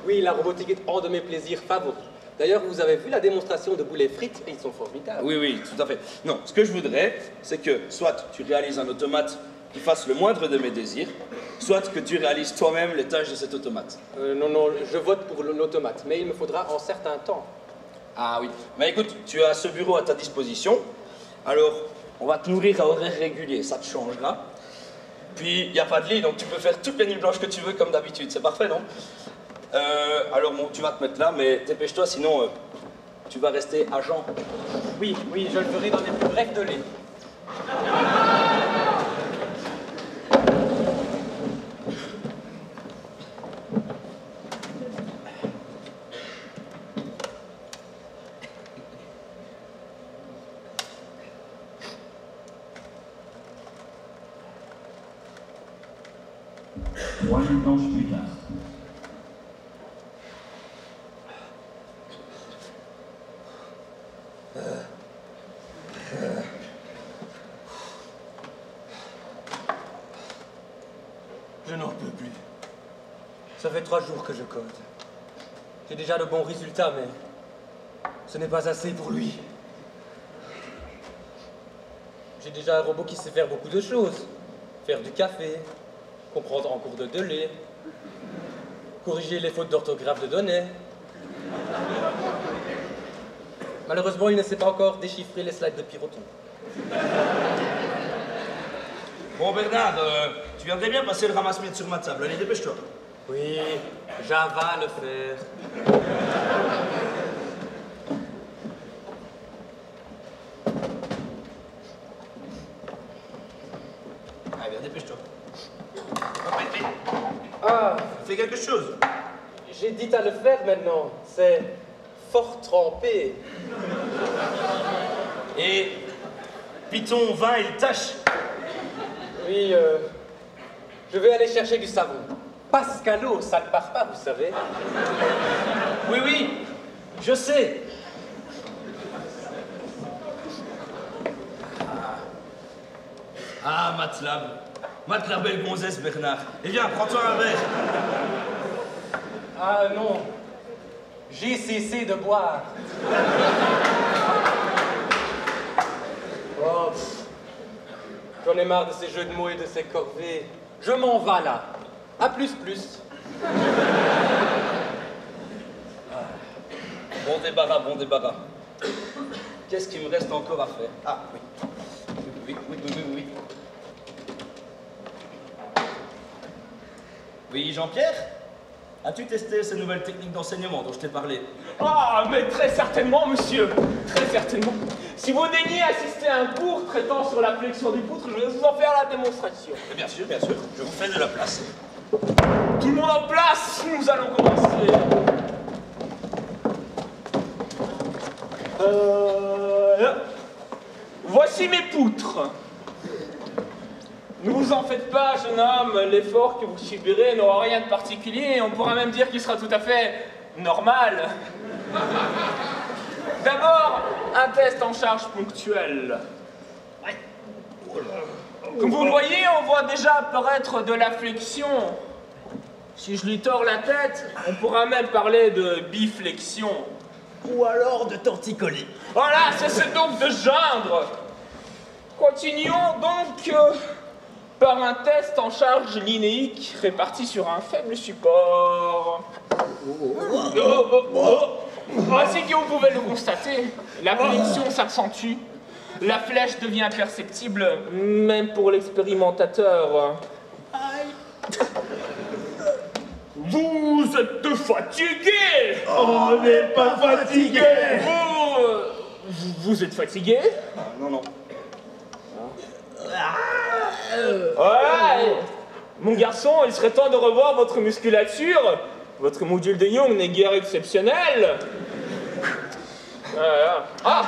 Oui, la robotique est un de mes plaisirs favoris. D'ailleurs, vous avez vu la démonstration de boulets frites, et ils sont formidables. Oui, oui, tout à fait. Non, ce que je voudrais, c'est que soit tu réalises un automate qui fasse le moindre de mes désirs, soit que tu réalises toi-même les tâches de cet automate. Non, je vote pour l'automate, mais il me faudra un certain temps. Ah oui. Mais écoute, tu as ce bureau à ta disposition, alors on va te nourrir à horaire régulier, ça te changera. Puis, il n'y a pas de lit, donc tu peux faire toutes les nuits blanches que tu veux comme d'habitude, c'est parfait, non? Alors bon, tu vas te mettre là, mais dépêche-toi, sinon tu vas rester agent. Oui, je le ferai dans les plus brefs délais. Trois nuits blanches plus tard. Je n'en peux plus. Ça fait 3 jours que je code. J'ai déjà de bons résultats, mais ce n'est pas assez pour lui. J'ai déjà un robot qui sait faire beaucoup de choses. Faire du café, comprendre en cours de délai, corriger les fautes d'orthographe de données. Malheureusement, il ne sait pas encore déchiffrer les slides de Piroton. Bon Bernard, tu viendrais bien passer le ramasse-miettes sur ma table, allez dépêche-toi. Oui, Java le faire. Allez, viens, dépêche-toi. Ah, fais quelque chose. J'ai dit à le faire maintenant, c'est fort trempé. Et Python, vin et tâche. Oui, je vais aller chercher du savon. Pascalo, ça ne part pas, vous savez. Oui, je sais. Ah, Matlab, belle gonzesse, Bernard. Eh bien, prends-toi un verre. Ah non, j'ai cessé de boire. Oh, j'en ai marre de ces jeux de mots et de ces corvées. Je m'en vais là. À plus. Bon débarras. Qu'est-ce qu'il me reste encore à faire? Ah, oui. Oui, Jean-Pierre? As-tu testé ces nouvelles techniques d'enseignement dont je t'ai parlé? Ah, mais très certainement, monsieur. Très certainement. Si vous daignez assister à un cours traitant sur la flexion du poutre, je vais vous en faire la démonstration. Bien sûr, je vous fais de la place. Tout le monde en place, nous allons commencer. Voici mes poutres. Ne vous en faites pas, jeune homme, l'effort que vous subirez n'aura rien de particulier, on pourra même dire qu'il sera tout à fait normal. D'abord, un test en charge ponctuelle. Comme vous le voyez, on voit déjà apparaître de la flexion. Si je lui tords la tête, on pourra même parler de biflexion. Ou alors de torticolis. Voilà, c'est donc de gendre. Continuons donc par un test en charge linéique réparti sur un faible support. Ainsi que vous pouvez le constater, la flexion s'accentue. La flèche devient perceptible, même pour l'expérimentateur. Vous êtes fatigué. On n'est pas fatigué. Vous êtes fatigué? Non. Ouais. Mon garçon, il serait temps de revoir votre musculature. Votre module de Young n'est guère exceptionnel. Ah!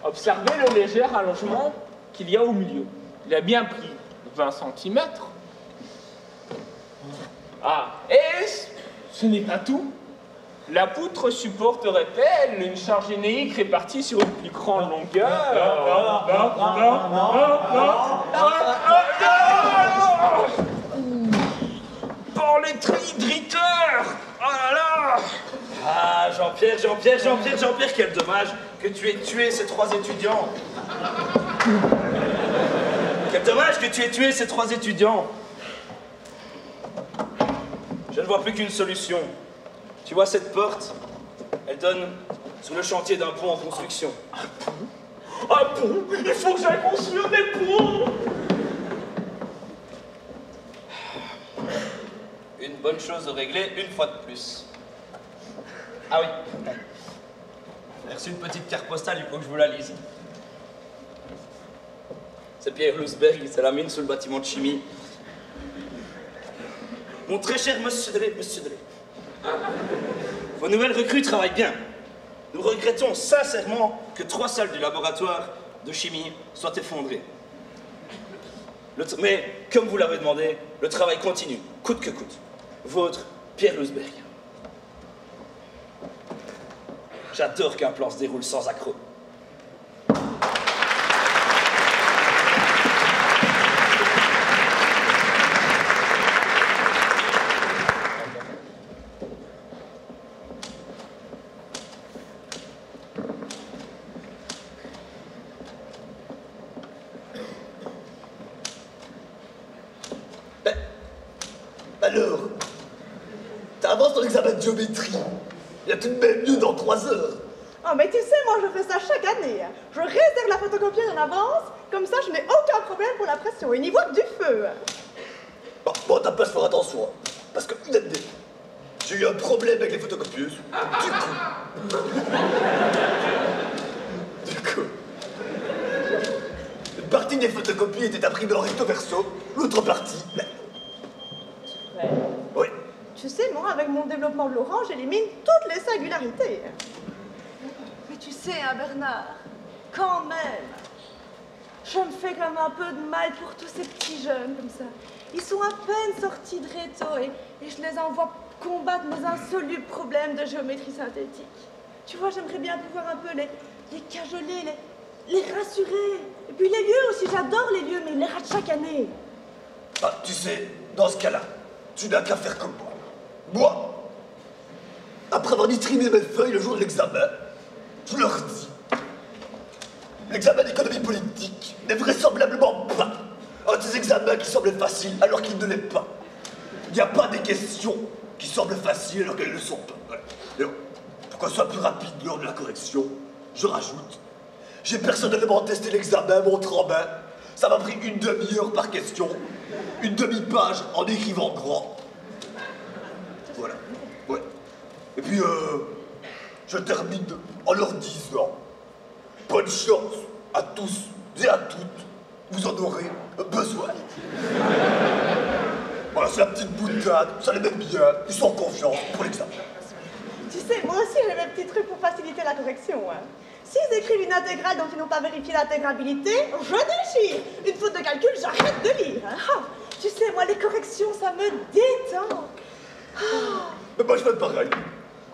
Observez le léger allongement qu'il y a au milieu. Il a bien pris 20 cm. Ah, et ce n'est pas tout. La poutre supporterait-elle une charge linéique répartie sur une plus grande longueur? Par les trihydriteurs! Oh là là! Ah, Jean-Pierre, quel dommage que tu aies tué ces 3 étudiants. Quel dommage que tu aies tué ces 3 étudiants. Je ne vois plus qu'une solution. Tu vois cette porte? Elle donne sur le chantier d'un pont en construction. Un pont? Il faut que j'aille construire des ponts! Une bonne chose réglée une fois de plus. Ah oui. J'ai reçu une petite carte postale, il faut que je vous la lise. C'est Pierre Lousberg, c'est la mine sous le bâtiment de chimie. Mon très cher monsieur Delay. Vos nouvelles recrues travaillent bien. Nous regrettons sincèrement que 3 salles du laboratoire de chimie soient effondrées. Mais, comme vous l'avez demandé, le travail continue, coûte que coûte. Vôtre, Pierre Lousberg. J'adore qu'un plan se déroule sans accroc. Alors, t'avances ton examen de géométrie. Il y a tout de même mieux dans 3 heures. Oh, mais tu sais, moi, je fais ça chaque année. Je réserve la photocopieuse en avance, comme ça, je n'ai aucun problème pour la pression. Et n'y voit que du feu. Bon, t'as pas à faire attention, hein, parce que une année, j'ai eu un problème avec les photocopieuses. Du coup, une partie des photocopies était imprimée en recto verso, l'autre partie... Oui. Tu sais, moi, avec mon développement de l'orange, j'élimine toutes les singularités. Mais tu sais, hein, Bernard, quand même, je me fais comme un peu de mal pour tous ces petits jeunes comme ça. Ils sont à peine sortis de réto et je les envoie combattre mes insolubles problèmes de géométrie synthétique. Tu vois, j'aimerais bien pouvoir un peu les cajoler, les rassurer. Et puis les lieux aussi, j'adore les lieux, mais ils les ratent chaque année. Ah, tu sais, dans ce cas-là, tu n'as qu'à faire comme moi. Moi, après avoir distribué mes feuilles le jour de l'examen, je leur dis: l'examen d'économie politique n'est vraisemblablement pas un des examens qui semblent faciles alors qu'il ne l'est pas. Il n'y a pas des questions qui semblent faciles alors qu'elles ne le sont pas. Voilà. Et pour qu'on soit plus rapide lors de la correction, je rajoute: j'ai personnellement testé l'examen montre en main. Ça m'a pris une demi-heure par question, une demi-page en écrivant grand. Voilà. Ouais. Et puis, je termine en leur disant Bonne chance à tous et à toutes. Vous en aurez besoin. Voilà, c'est la petite boutade, ça les met bien, ils sont en confiance pour l'examen. Tu sais, moi aussi j'ai mes petits trucs pour faciliter la correction. Hein. S'ils écrivent une intégrale dont ils n'ont pas vérifié l'intégrabilité, je déchire. Une faute de calcul, j'arrête de lire. Hein. Ah, tu sais, moi les corrections, ça me détend. Ah. Mais moi je fais pareil.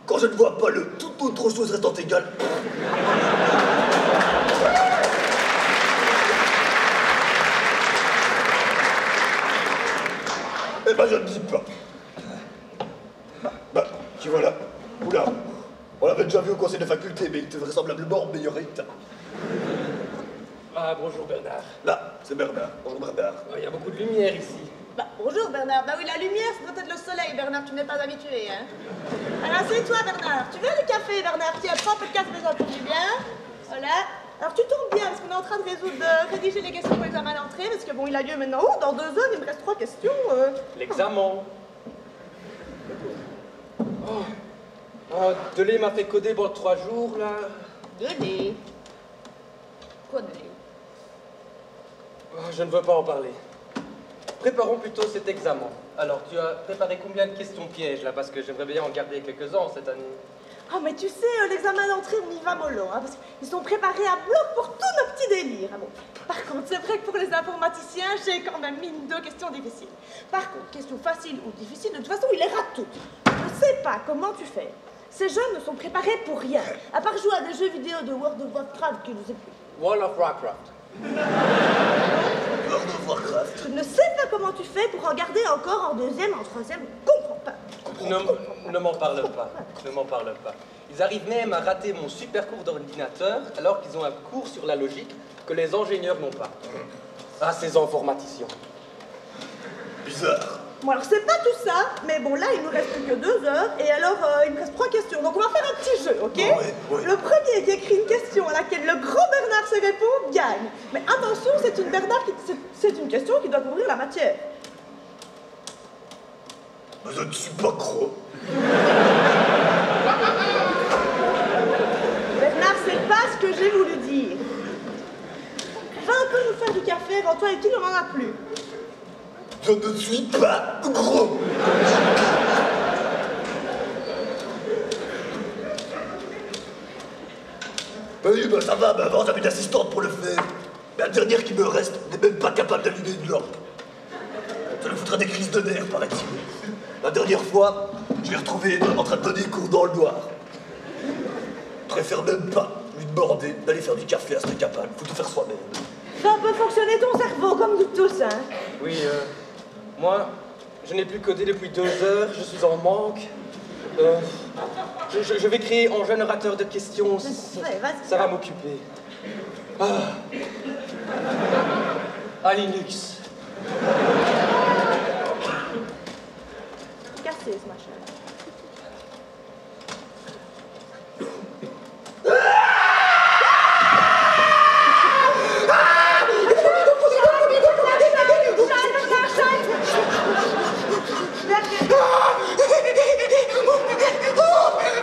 Quand je ne vois pas le toute autre chose restant égale. Eh ben je ne dis pas. Bah, tu vois là. Oula. On l'avait déjà vu au conseil de faculté, mais il était vraisemblablement en meilleur état. Ah, bonjour Bernard. Là, c'est Bernard. Bonjour Bernard. Il y a beaucoup de lumière ici. Bah, bonjour Bernard. Bah oui, la lumière, c'est peut-être le soleil, Bernard, tu n'es pas habitué, hein. Alors, assieds-toi, Bernard. Tu veux du café, Bernard? Tiens, prends un peu de café, ça te fait bien. Voilà. Alors, tu tombes bien, parce qu'on est en train de rédiger les questions pour l'examen d'entrée, parce que bon, il a lieu maintenant. Oh, dans 2 heures, il me reste 3 questions. L'examen. Oh, Delay m'a fait coder pour 3 jours, là. Delay? Quoi, Delay? Oh, je ne veux pas en parler. Préparons plutôt cet examen. Alors, tu as préparé combien de questions pièges, là? Parce que j'aimerais bien en garder quelques-uns cette année. Ah, mais tu sais, l'examen d'entrée, on y va mollo, hein, parce qu'ils sont préparés à bloc pour tous nos petits délires. Ah, bon. Par contre, c'est vrai que pour les informaticiens, j'ai quand même mis 2 questions difficiles. Par contre, questions faciles ou difficiles, de toute façon, ils les ratent toutes. Je ne sais pas comment tu fais. Ces jeunes ne sont préparés pour rien, à part jouer à des jeux vidéo de World of Warcraft, qui ne sais plus. World of Warcraft. World of Warcraft. Je ne sais pas comment tu fais pour en garder encore en 2e, en 3e, je comprends pas. Ne m'en parle pas. Ne m'en parle pas. Ils arrivent même à rater mon super cours d'ordinateur alors qu'ils ont un cours sur la logique que les ingénieurs n'ont pas. Ah, ces informaticiens. Bizarre. Bon, alors c'est pas tout ça, mais bon, là, il nous reste plus que 2 heures, et alors, il me reste 3 questions. Donc, on va faire un petit jeu, ok? Ouais. Le premier qui écrit une question à laquelle le grand Bernard se répond, gagne. Mais attention, c'est une question qui doit couvrir la matière. Mais je ne suis pas gros. Bernard, c'est pas ce que j'ai voulu dire. Va un peu nous faire du café, avant toi et tu n'en as plus. Je ne suis pas gros. Oui, bah ça va, mais avant j'avais une assistante pour le faire. Mais la dernière qui me reste n'est même pas capable d'allumer une lampe. Ça lui foutra des crises de nerfs, paraît-il. La dernière fois, je l'ai retrouvé en train de donner cours dans le noir. Je préfère même pas lui demander d'aller faire du café à cette capable. Faut tout faire soi-même. Fais un peu fonctionner ton cerveau, comme nous tous, hein. Oui, moi, je n'ai plus codé depuis 2 heures, je suis en manque. Je vais créer un générateur de questions. Ça va m'occuper. Ah, Linux. Cassé, ce machin.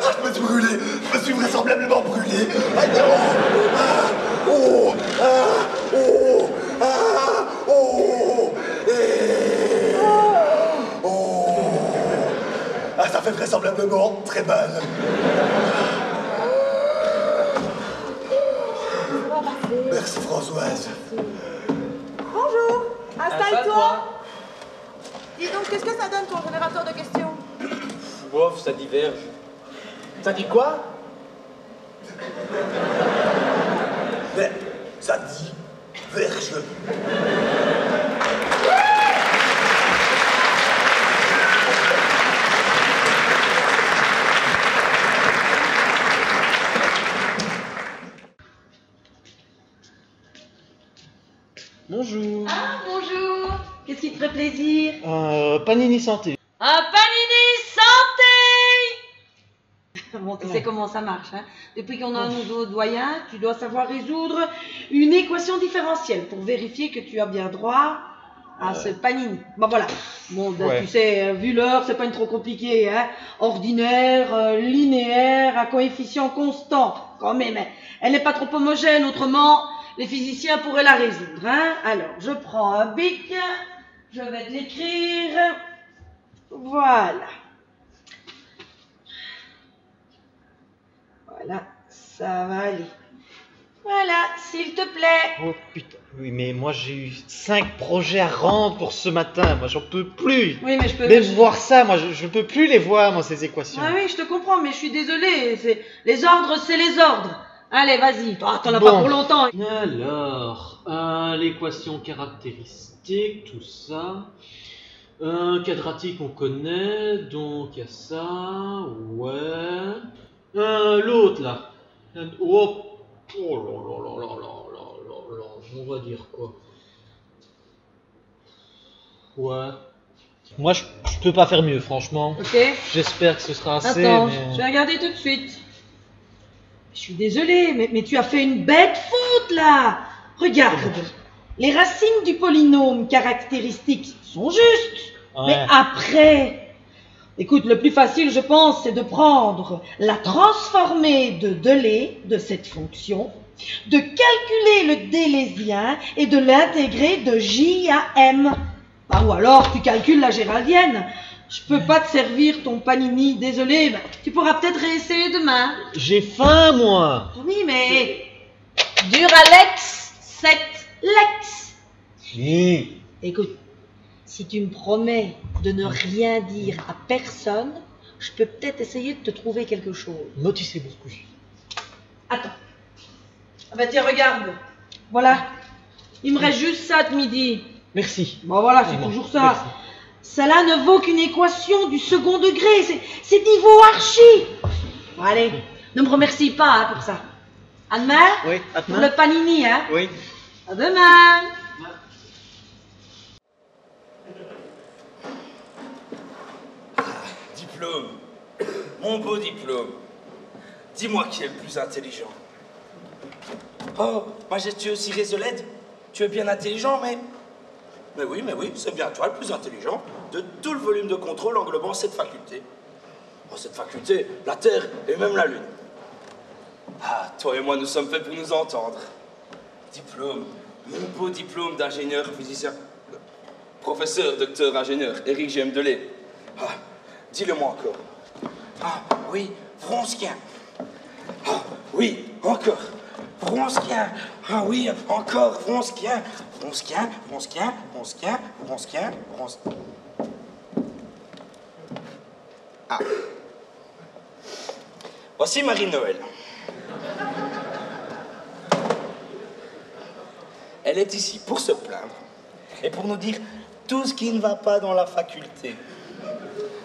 Je me suis brûlé. Je me suis vraisemblablement brûlé. Ah non. Oh. Ah. Oh. Ah. Oh. Oh. Ah, ça fait vraisemblablement très mal. Merci Françoise. Bonjour, installe-toi. Dis donc, qu'est-ce que ça donne ton générateur de questions? Bof, ça diverge. Ça dit quoi? Mais ça dit verge. Bonjour. Ah, bonjour. Qu'est-ce qui te ferait plaisir? Panini Santé. Un panini santé. Bon, tu sais comment ça marche, hein. Depuis qu'on a un nouveau doyen, tu dois savoir résoudre une équation différentielle pour vérifier que tu as bien droit à ce panini. Bon, voilà. Bon, tu sais, vu l'heure, c'est pas une trop compliqué, hein. Ordinaire, linéaire, à coefficient constant. quand même, elle n'est pas trop homogène, autrement, les physiciens pourraient la résoudre, hein. Alors, je prends un bic, je vais te l'écrire. Voilà. Voilà, ça va aller. Voilà, s'il te plaît. Oh putain, oui, mais moi j'ai eu 5 projets à rendre pour ce matin, moi j'en peux plus. Oui, mais je peux... Même voir ça, moi je peux plus les voir, moi, ces équations. Ah oui, je te comprends, mais je suis désolée, les ordres, c'est les ordres. Allez, vas-y, t'en as pas pour longtemps. Alors, l'équation caractéristique, tout ça. Quadratique, on connaît, donc il y a ça, ouais. L'autre là. Oh là là là là là là là, on va dire quoi? Ouais. Moi je peux pas faire mieux, franchement. Ok. J'espère que ce sera assez. Attends, mais... je vais regarder tout de suite. Je suis désolée, mais tu as fait une bête faute là. Regarde, les racines du polynôme caractéristique sont justes. Ouais. Mais après, écoute, le plus facile, je pense, c'est de prendre la transformée de Delay de cette fonction, de calculer le délésien et de l'intégrer de J à M. Ah, ou alors, tu calcules la géraldienne. Je peux pas te servir ton panini, désolé, tu pourras peut-être réessayer demain. J'ai faim, moi. Oui, mais dur Alex, c'est Lex. Si. Écoute, si tu me promets de ne rien dire à personne, je peux peut-être essayer de te trouver quelque chose. Moi, tu sais beaucoup. Attends. Ah bah tiens, regarde. Voilà. Il me reste juste ça de midi. Merci. Bon voilà, c'est toujours ça. Merci. Cela ne vaut qu'une équation du second degré. C'est niveau archi. Bon, allez, ne me remercie pas hein, pour ça. À demain. Oui, à demain. Pour le panini, hein. Oui. À demain. Diplôme. Mon beau diplôme. Dis-moi qui est le plus intelligent. Oh, majestueux Cyrus de LED, tu es bien intelligent, mais... Mais oui, c'est bien toi le plus intelligent de tout le volume de contrôle englobant cette faculté. Oh, cette faculté, la Terre et même la Lune. Ah, toi et moi, nous sommes faits pour nous entendre. Diplôme, mon beau diplôme d'ingénieur physicien. Professeur, docteur, ingénieur, Éric G.M. Delay. Ah, dis-le-moi encore. Ah, oui, Vronskien. Ah, oui, encore. Vronskien. Ah oui, encore, Vronskien. Vronskien. Ah. Voici Marie-Noël. Elle est ici pour se plaindre et pour nous dire tout ce qui ne va pas dans la faculté.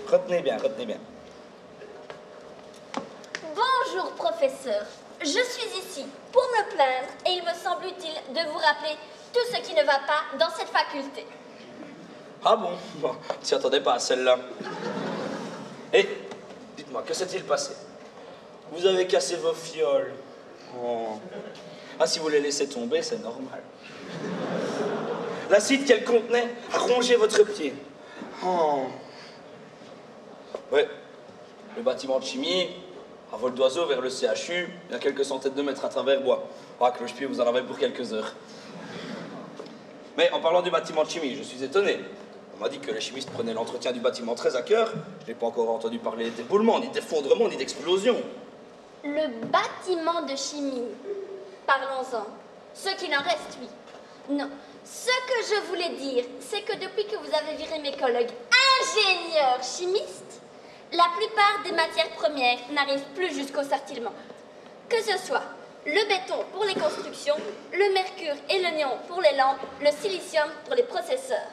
Retenez bien, retenez bien. Bonjour, professeur. Je suis ici pour me plaindre et il me semble utile de vous rappeler tout ce qui ne va pas dans cette faculté. Ah bon, t'y attendais pas à celle-là. Et dites-moi, que s'est-il passé? Vous avez cassé vos fioles. Oh. Ah, si vous les laissez tomber, c'est normal. L'acide qu'elle contenait a rongé votre pied. Oh. Ouais, le bâtiment de chimie, à vol d'oiseau vers le CHU, il y a quelques centaines de mètres à travers bois. Ah, cloche-pied, vous en avez pour quelques heures. Mais en parlant du bâtiment de chimie, je suis étonné. On m'a dit que les chimistes prenaient l'entretien du bâtiment très à cœur. Je n'ai pas encore entendu parler d'éboulement, ni d'effondrement, ni d'explosion. Le bâtiment de chimie. Parlons-en. Ce qu'il en reste, oui. Non. Ce que je voulais dire, c'est que depuis que vous avez viré mes collègues ingénieurs chimistes, la plupart des matières premières n'arrivent plus jusqu'au sortillement. Que ce soit le béton pour les constructions, le mercure et le néon pour les lampes, le silicium pour les processeurs.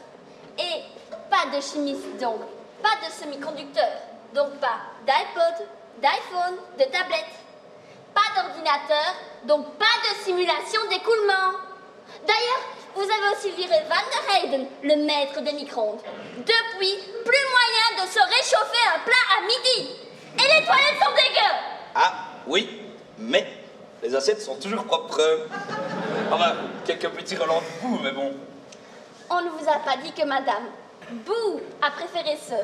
Et pas de chimistes donc, pas de semi-conducteurs, donc pas d'iPod, d'iPhone, de tablettes. Pas d'ordinateur, donc pas de simulation d'écoulement. D'ailleurs, vous avez aussi viré Van der Heyden, le maître des micro-ondes. Depuis, plus moyen de se réchauffer un plat à midi. Et les toilettes sont dégueu. Ah, oui, mais les assiettes sont toujours propres. Enfin, quelques petits relents de boue, mais bon. On ne vous a pas dit que Madame Bou a préféré se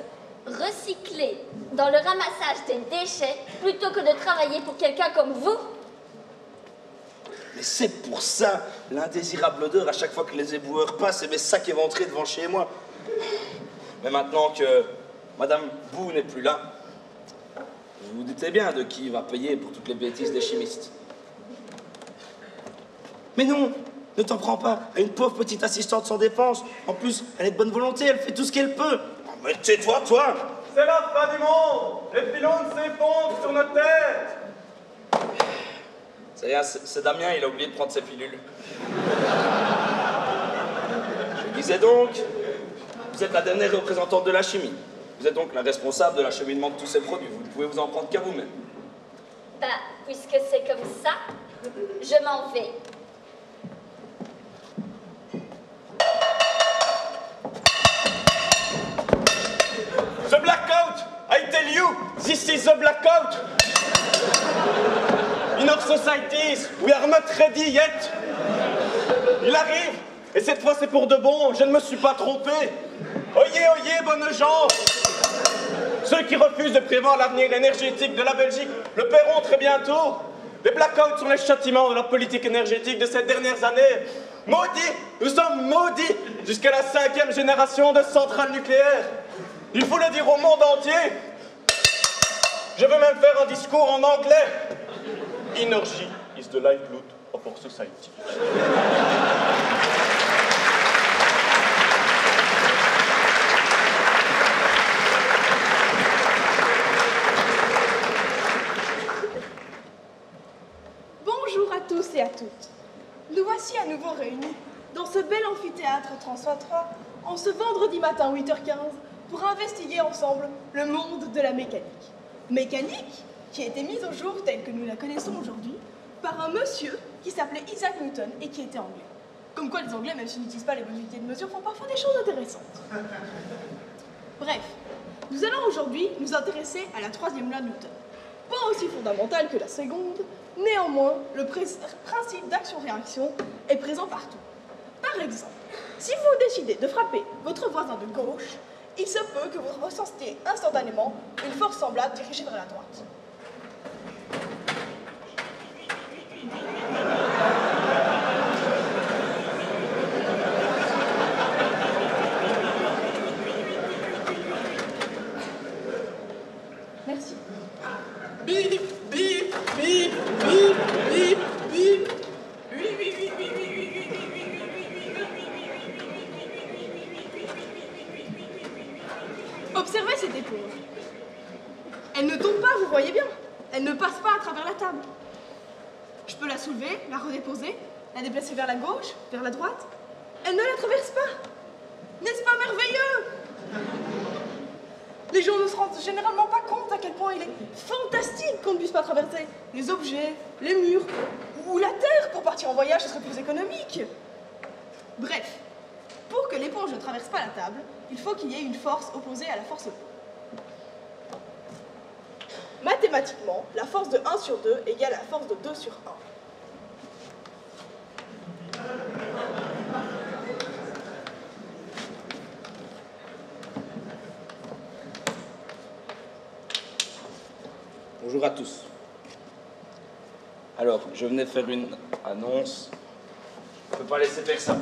recycler dans le ramassage des déchets plutôt que de travailler pour quelqu'un comme vous? Mais c'est pour ça l'indésirable odeur à chaque fois que les éboueurs passent et mes sacs éventrés devant chez moi. Mais maintenant que Madame Bou n'est plus là, vous vous doutez bien de qui va payer pour toutes les bêtises des chimistes. Mais non, ne t'en prends pas à une pauvre petite assistante sans défense. En plus, elle est de bonne volonté, elle fait tout ce qu'elle peut. Oh, mais tais-toi, toi! C'est la fin du monde! Les pylônes s'effondrent sur nos têtes! C'est rien, c'est Damien, il a oublié de prendre ses pilules. Je disais donc, vous êtes la dernière représentante de la chimie. Vous êtes donc la responsable de l'acheminement de tous ces produits. Vous ne pouvez vous en prendre qu'à vous-même. Bah, puisque c'est comme ça, je m'en vais. The blackout! I tell you, this is the blackout! In our societies, we are not ready yet. Il arrive, et cette fois c'est pour de bon, je ne me suis pas trompé. Oyez, oyez, bonnes gens! Ceux qui refusent de prévoir l'avenir énergétique de la Belgique le paieront très bientôt. Les blackouts sont les châtiments de la politique énergétique de ces dernières années. Maudits, nous sommes maudits jusqu'à la 5e génération de centrales nucléaires. Il faut le dire au monde entier. Je veux même faire un discours en anglais. Energy is the lifeblood of our society. Bonjour à tous et à toutes. Nous voici à nouveau réunis dans ce bel amphithéâtre Transfa3 en ce vendredi matin 8h15 pour investiguer ensemble le monde de la mécanique. Mécanique qui a été mise au jour telle que nous la connaissons aujourd'hui par un monsieur qui s'appelait Isaac Newton et qui était anglais. Comme quoi les Anglais, même s'ils n'utilisent pas les bonnes unités de mesure, font parfois des choses intéressantes. Bref, nous allons aujourd'hui nous intéresser à la troisième loi de Newton. Pas aussi fondamentale que la seconde, néanmoins, le principe d'action-réaction est présent partout. Par exemple, si vous décidez de frapper votre voisin de gauche, il se peut que vous ressentiez instantanément une force semblable dirigée vers la droite. Merci. Bip, bip, bip, bip, bip, bip. Observez cette éponge. Elle ne tombe pas, vous voyez bien. Elle ne passe pas à travers la table. Je peux la soulever, la redéposer, la déplacer vers la gauche, vers la droite. Elle ne la traverse pas. N'est-ce pas merveilleux? Les gens ne se rendent généralement pas compte à quel point il est fantastique qu'on ne puisse pas traverser les objets, les murs ou la terre pour partir en voyage, ce serait plus économique. Bref, pour que l'éponge ne traverse pas la table, il faut qu'il y ait une force opposée à la force opposée. Mathématiquement, la force de 1 sur 2 égale la force de 2 sur 1. Bonjour à tous. Alors, je venais de faire une annonce. Je ne peux pas laisser faire ça.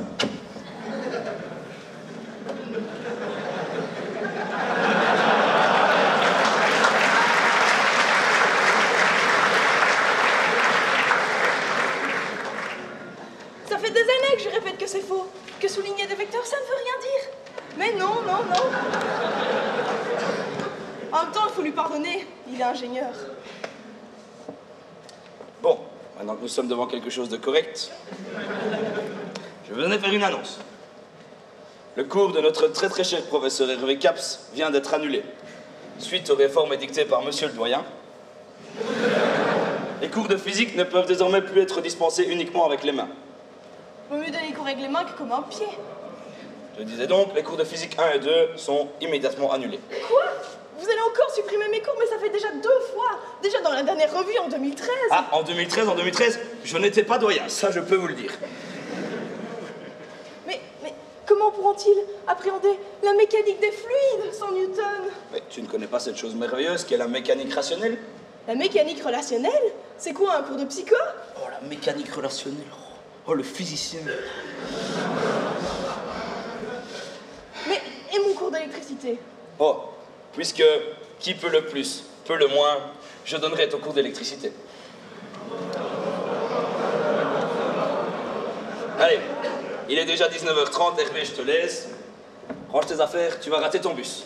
Ça fait des années que je répète que c'est faux, que souligner des vecteurs, ça ne veut rien dire. Mais non, non, non. En même temps, il faut lui pardonner, il est ingénieur. Bon, maintenant que nous sommes devant quelque chose de correct, je venais faire une annonce. Le cours de notre très très cher professeur Hervé Caps vient d'être annulé. Suite aux réformes édictées par monsieur le doyen, les cours de physique ne peuvent désormais plus être dispensés uniquement avec les mains. Vaut mieux donner les cours avec les mains que comme un pied. Je disais donc, les cours de physique 1 et 2 sont immédiatement annulés. Quoi? Vous allez encore supprimer mes cours, mais ça fait déjà 2 fois. Déjà dans la dernière revue en 2013. Ah, en 2013, je n'étais pas doyen, ça je peux vous le dire. Mais comment pourront-ils appréhender la mécanique des fluides sans Newton? Mais tu ne connais pas cette chose merveilleuse qu'est la mécanique rationnelle? La mécanique relationnelle? C'est quoi, un cours de psycho? Oh, la mécanique relationnelle. Oh, le physicien. Mais, et mon cours d'électricité? Oh, puisque qui peut le plus, peut le moins, je donnerai ton cours d'électricité. Allez, il est déjà 19h30, Hervé, je te laisse. Range tes affaires, tu vas rater ton bus.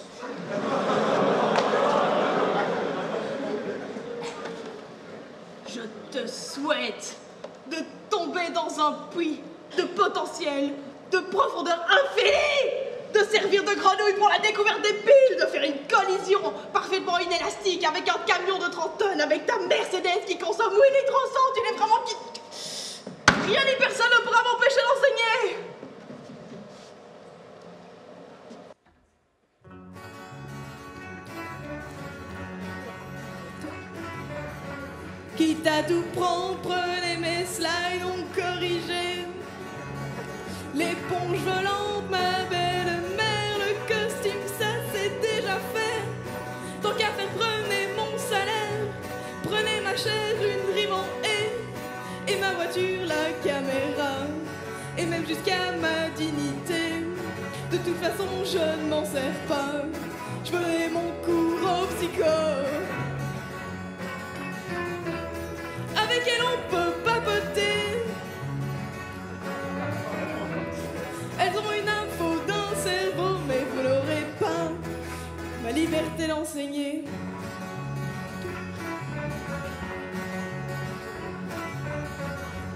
Je te souhaite de tomber dans un puits de potentiel, de profondeur infinie, de servir de grenouille pour la découverte des piles, de faire une collision parfaitement inélastique avec un camion de 30 tonnes, avec ta Mercedes qui consomme 8 litres au 100, tu n'es vraiment qui... Rien ni personne ne pourra m'empêcher d'enseigner. Quitte à tout prendre, prenez mes slides, on corrigez. L'éponge volante, ma belle mère, le costume, ça c'est déjà fait. Tant qu'à faire, prenez mon salaire, prenez ma chaise, une rime en et ma voiture, la caméra, et même jusqu'à ma dignité. De toute façon, je ne m'en sers pas, je ferai mon cours au psycho. Avec elle on peut papoter. Elles ont une info d'un cerveau, mais vous l'aurez pas. Ma liberté d'enseigner.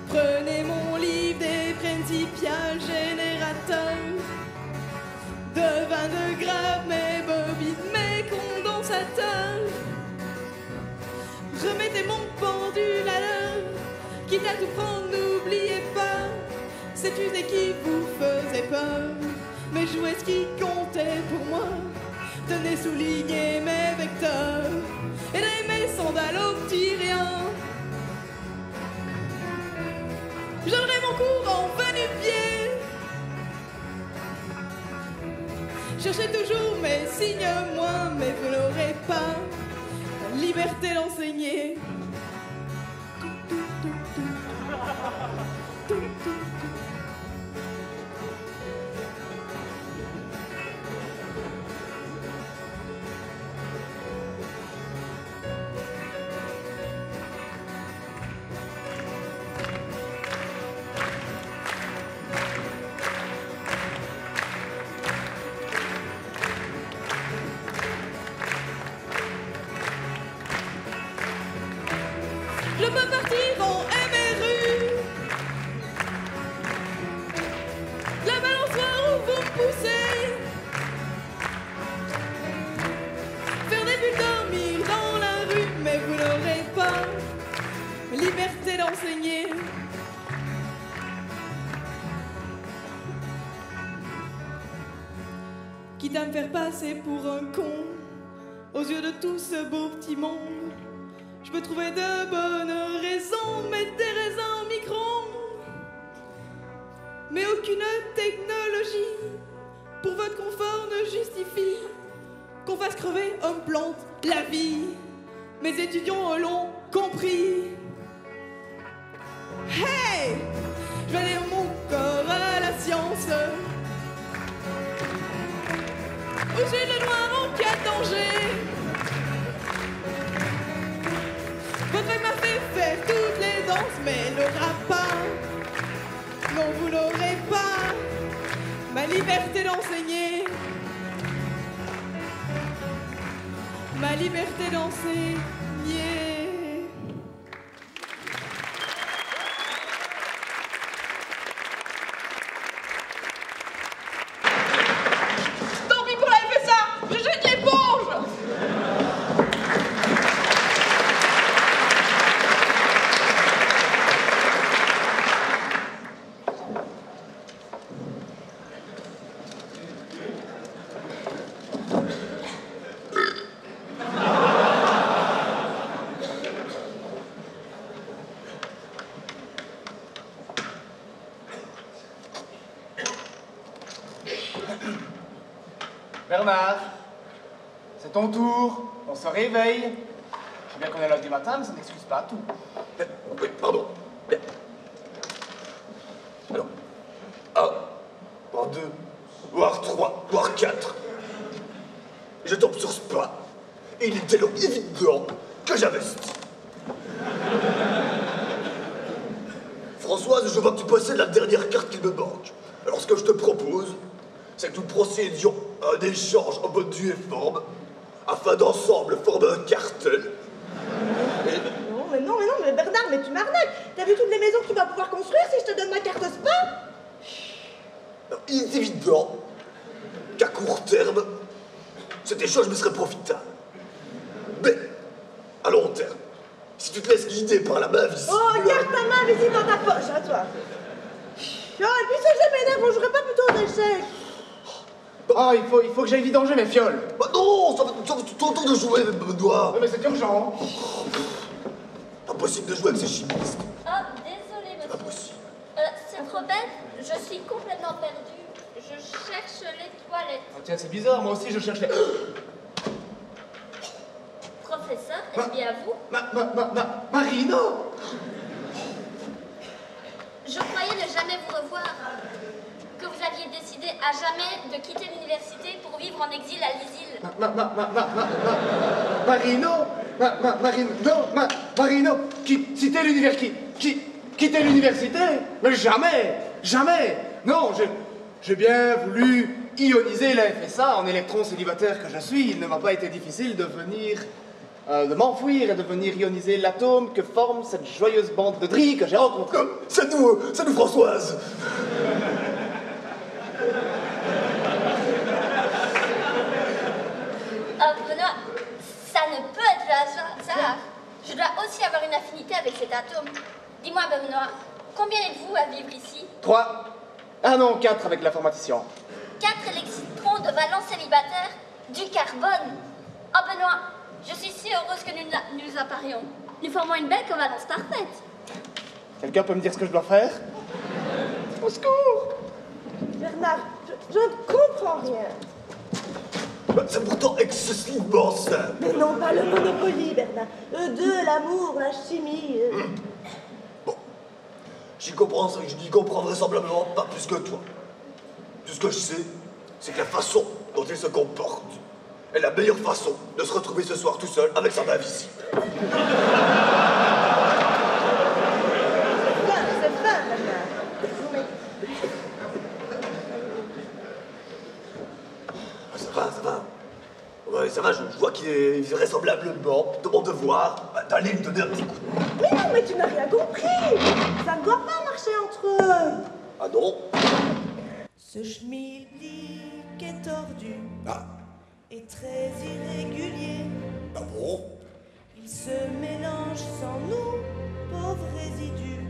Prenez mon livre des principiales générateurs de 22 grammes, mes bobines, mes condensateurs. Remettez mon pendule à l'heure, quitte à tout prendre, n'oubliez pas, c'est une équipe qui vous faisait peur, mais jouez ce qui comptait pour moi, tenez souligner mes vecteurs, et mes sandales aux petits riens. Je donnerai mon cours en va-nu-pied. Cherchez toujours mes signes, moi, mais vous n'aurez pas la liberté d'enseigner. Je peux partir en MRU. La balançoire où vous me poussez. Faire des bulles dormir dans la rue, mais vous n'aurez pas la liberté d'enseigner. Quitte à me faire passer pour un con aux yeux de tout ce beau petit monde. Je peux trouver de bonnes raisons, mettre des raisins au micro-ondes. Mais aucune technologie pour votre confort ne justifie qu'on fasse crever homme-plante la vie. Mes étudiants l'ont compris. Hey! Je vais aller mon corps à la science. Où j'ai le noir en cas de danger. Votre mec m'a fait faire toutes les danses, mais le rap pas. Non, vous l'aurez pas. Ma liberté d'enseigner. Ma liberté d'enseigner. Tant pis pour la FSA, je jette l'éponge. Bernard, c'est ton tour, on se réveille. sais bien qu'on est lundi matin, mais ça n'excuse pas tout. Oui, pardon. Bien. Alors, 1, voire 2, voire 3, voire 4. Je tombe sur ce pas, et il était donc évident que j'investis. Françoise, je vois que tu possèdes la dernière carte qu'il me manque. Alors ce que je te propose, c'est que nous procédions à un échange en bonne due et forme, afin d'ensemble former un cartel. Non, mais Bernard, mais tu m'arnaques. T'as vu toutes les maisons que tu vas pouvoir construire si je te donne ma carte spa? Alors, il est évident qu'à court terme, cet échange me serait profitable. Mais, à long terme, si tu te laisses guider par la main visible... Oh, garde ta main visible dans ta poche, hein, toi. Oh, et puis ce jeu m'énerve, on jouerait pas plutôt aux échecs? Ah, il faut que j'aille vidanger mes fioles. Bah non, ça va tout autour de jouer, Benoît. Oui, mais c'est urgent. Impossible de jouer avec ces chimistes. Oh, désolé, monsieur. C'est trop bête, je suis complètement perdue. Je cherche les toilettes. Oh, tiens, c'est bizarre, moi aussi je cherche les... Professeur, est-ce bien vous? Marino! Je croyais ne jamais vous revoir. Que vous aviez décidé à jamais de quitter l'université pour vivre en exil à l'isile. Marino, quitter l'université, quitter l'université? Mais jamais. Non, j'ai bien voulu ioniser la FSA en électron célibataire que je suis. Il ne m'a pas été difficile de m'enfuir et de venir ioniser l'atome que forme cette joyeuse bande de drilles que j'ai rencontrée. C'est nous, Françoise. Oh, Benoît, ça ne peut être le hasard. Je dois aussi avoir une affinité avec cet atome. Dis-moi, Benoît, combien êtes-vous à vivre ici? 3. Ah non, 4 avec l'informaticien. 4 électrons de valence célibataire, du carbone. Oh, Benoît, je suis si heureuse que nous apparions. Nous formons une belle covalence parfaite. Quelqu'un peut me dire ce que je dois faire? Au secours! Bernard, je ne comprends rien. Bah, c'est pourtant excessivement simple. Mais non, pas le Monopoly, Bernard. Eux deux, l'amour, la chimie. Bon, je n'y comprends vraisemblablement pas plus que toi. Tout ce que je sais, c'est que la façon dont il se comporte est la meilleure façon de se retrouver ce soir tout seul avec sa main visible. C'est fin, Bernard. Ça va. Ouais, ça va, je vois qu'il est vraisemblablement de mon devoir d'aller lui donner un petit coup. Mais non, mais tu n'as rien compris. Ça ne doit pas marcher entre eux. Ah non? Ce schmilblick est tordu et très irrégulier. Ah bon? Il se mélange sans nous, pauvres résidus,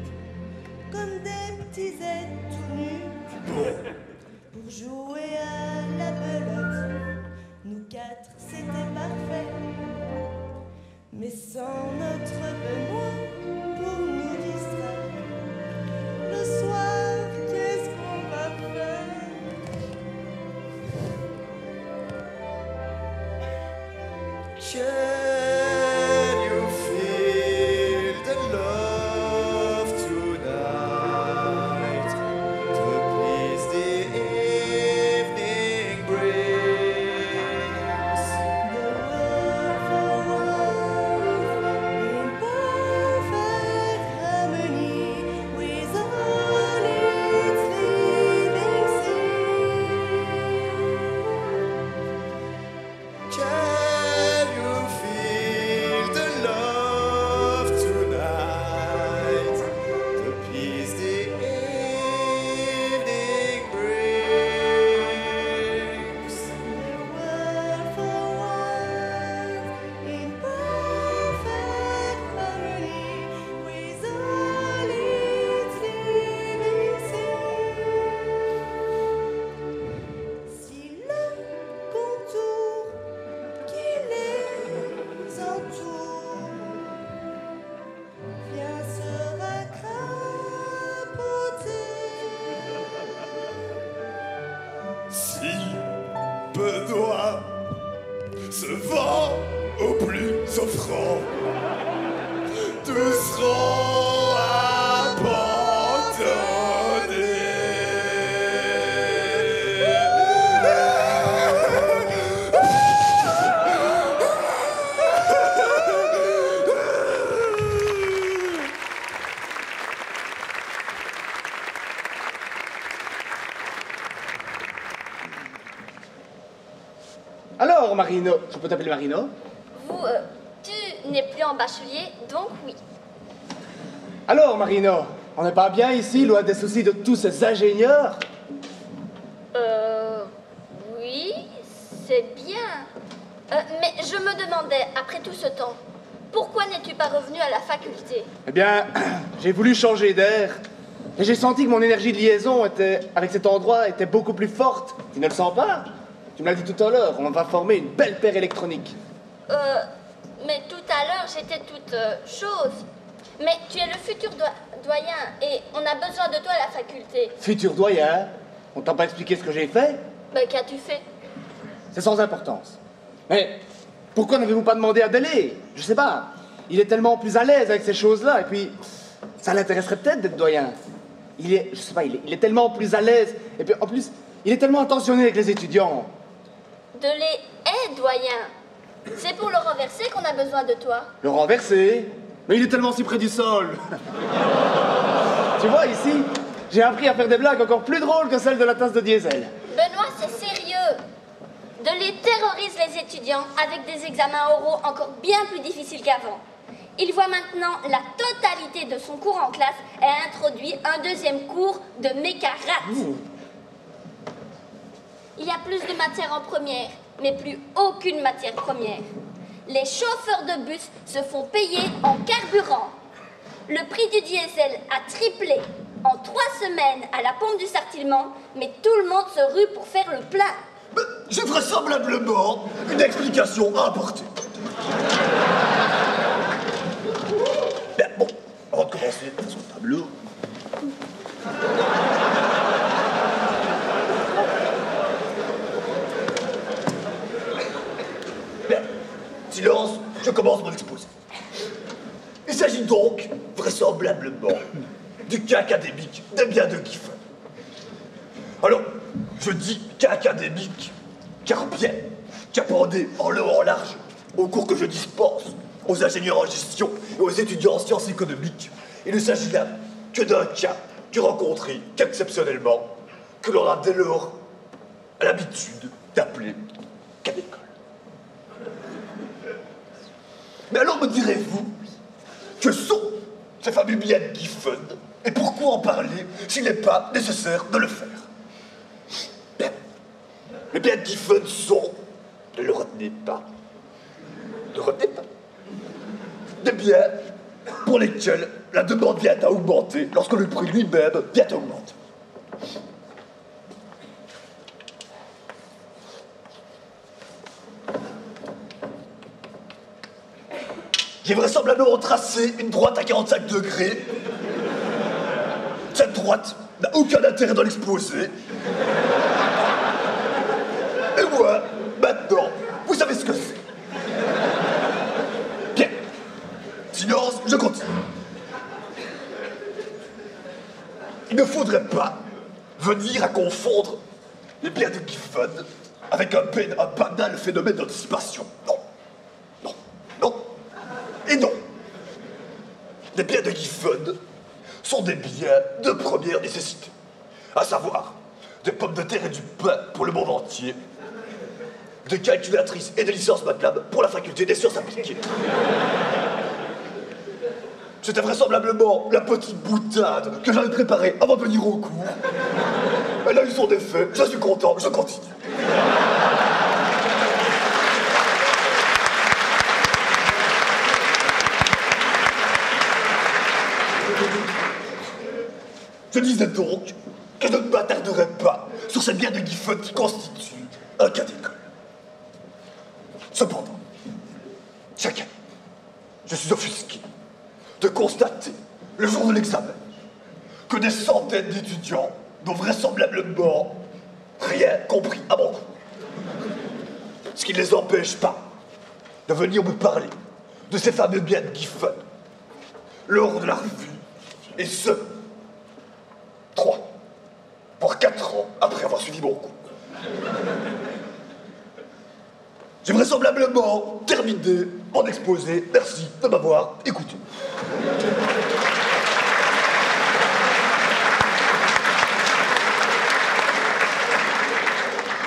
comme des petits êtres tout nus. Pour jouer à la belote, nous 4 c'était parfait. Mais sans notre Benoît pour nous distraire, le soir, qu'est-ce qu'on va faire? Can you feel the love tonight? The peace the evening brings. The world for love in perfect harmony with all its living things. Can you feel the love tonight? The peace the evening brings. The world for love in perfect harmony with all its living things. Si le contour qui les entoure vient se racrapoter. Si Benoît se vend au plus s'offrant, tous seront Alors, Marino, je peux t'appeler Marino? Vous, tu n'es plus en bachelier, donc oui. Alors, Marino, on n'est pas bien ici, loin des soucis de tous ces ingénieurs? Oui, c'est bien. Mais je me demandais, après tout ce temps, pourquoi n'es-tu pas revenu à la faculté? Eh bien, j'ai voulu changer d'air. Et j'ai senti que mon énergie de liaison avec cet endroit était beaucoup plus forte. Tu ne le sens pas? Tu me l'as dit tout à l'heure, on va former une belle paire électronique. Mais tout à l'heure, j'étais toute chose. Mais tu es le futur doyen et on a besoin de toi à la faculté. Futur doyen? On t'a pas expliqué ce que j'ai fait? Qu'as-tu fait? C'est sans importance. Mais pourquoi n'avez-vous pas demandé à Délé? Je sais pas. Il est tellement plus à l'aise avec ces choses-là, et puis ça l'intéresserait peut-être d'être doyen. Il est tellement plus à l'aise, et puis en plus, il est tellement attentionné avec les étudiants. Delay est doyen. C'est pour le renverser qu'on a besoin de toi. Le renverser? Mais il est tellement si près du sol. Tu vois, ici, j'ai appris à faire des blagues encore plus drôles que celles de la tasse de diesel. Benoît, c'est sérieux. Delay terrorise les étudiants avec des examens oraux encore bien plus difficiles qu'avant. Il voit maintenant la totalité de son cours en classe et a introduit un deuxième cours de méca-rat. Il y a plus de matière en première, mais plus aucune matière première. Les chauffeurs de bus se font payer en carburant. Le prix du diesel a triplé en 3 semaines à la pompe du Sartillement, mais tout le monde se rue pour faire le plein. J'ai vraisemblablement une explication à apporter. Bien, bon, avant de commencer, sur le tableau. Bien, silence, je commence mon exposé. Il s'agit donc, vraisemblablement, du cas académique de bien de Giffen. Alors, je dis cas académique, car bien qu'appendé en long et en large au cours que je dispense aux ingénieurs en gestion et aux étudiants en sciences économiques, il ne s'agit là que d'un cas que rencontré qu'exceptionnellement, que l'on a dès lors l'habitude d'appeler cas d'école. Mais alors me direz-vous, que sont ces fameux biens de Giffen et pourquoi en parler s'il n'est pas nécessaire de le faire? Bien, les biens de Giffen sont, ne le retenez pas, des biens pour lesquels la demande vient à augmenter lorsque le prix lui-même vient à augmenter. J'ai vraisemblablement tracé une droite à 45 degrés. Cette droite n'a aucun intérêt dans l'exposé. Et moi, maintenant, vous savez ce que c'est. Bien. Silence, je continue. Il ne faudrait pas venir à confondre les biens de Giffen avec un banal phénomène d'anticipation. Non. Et non, les biens de Giffen sont des biens de première nécessité, à savoir des pommes de terre et du pain pour le monde entier, des calculatrices et des licences MATLAB pour la faculté des sciences appliquées. C'était vraisemblablement la petite boutade que j'avais préparée avant de venir au cours. Elle a eu son effet, je suis content, je continue. Je disais donc que je ne m'attarderai pas sur ces biens de Giffen qui constituent un cas d'école. Cependant, chaque année, je suis offusqué de constater, le jour de l'examen, que des centaines d'étudiants n'ont vraisemblablement rien compris à mon cours. Ce qui ne les empêche pas de venir me parler de ces fameux biens de Giffen lors de la revue, et ce, 3, voire 4 ans après avoir suivi mon cours. J'ai vraisemblablement terminé mon exposé. Merci de m'avoir écouté.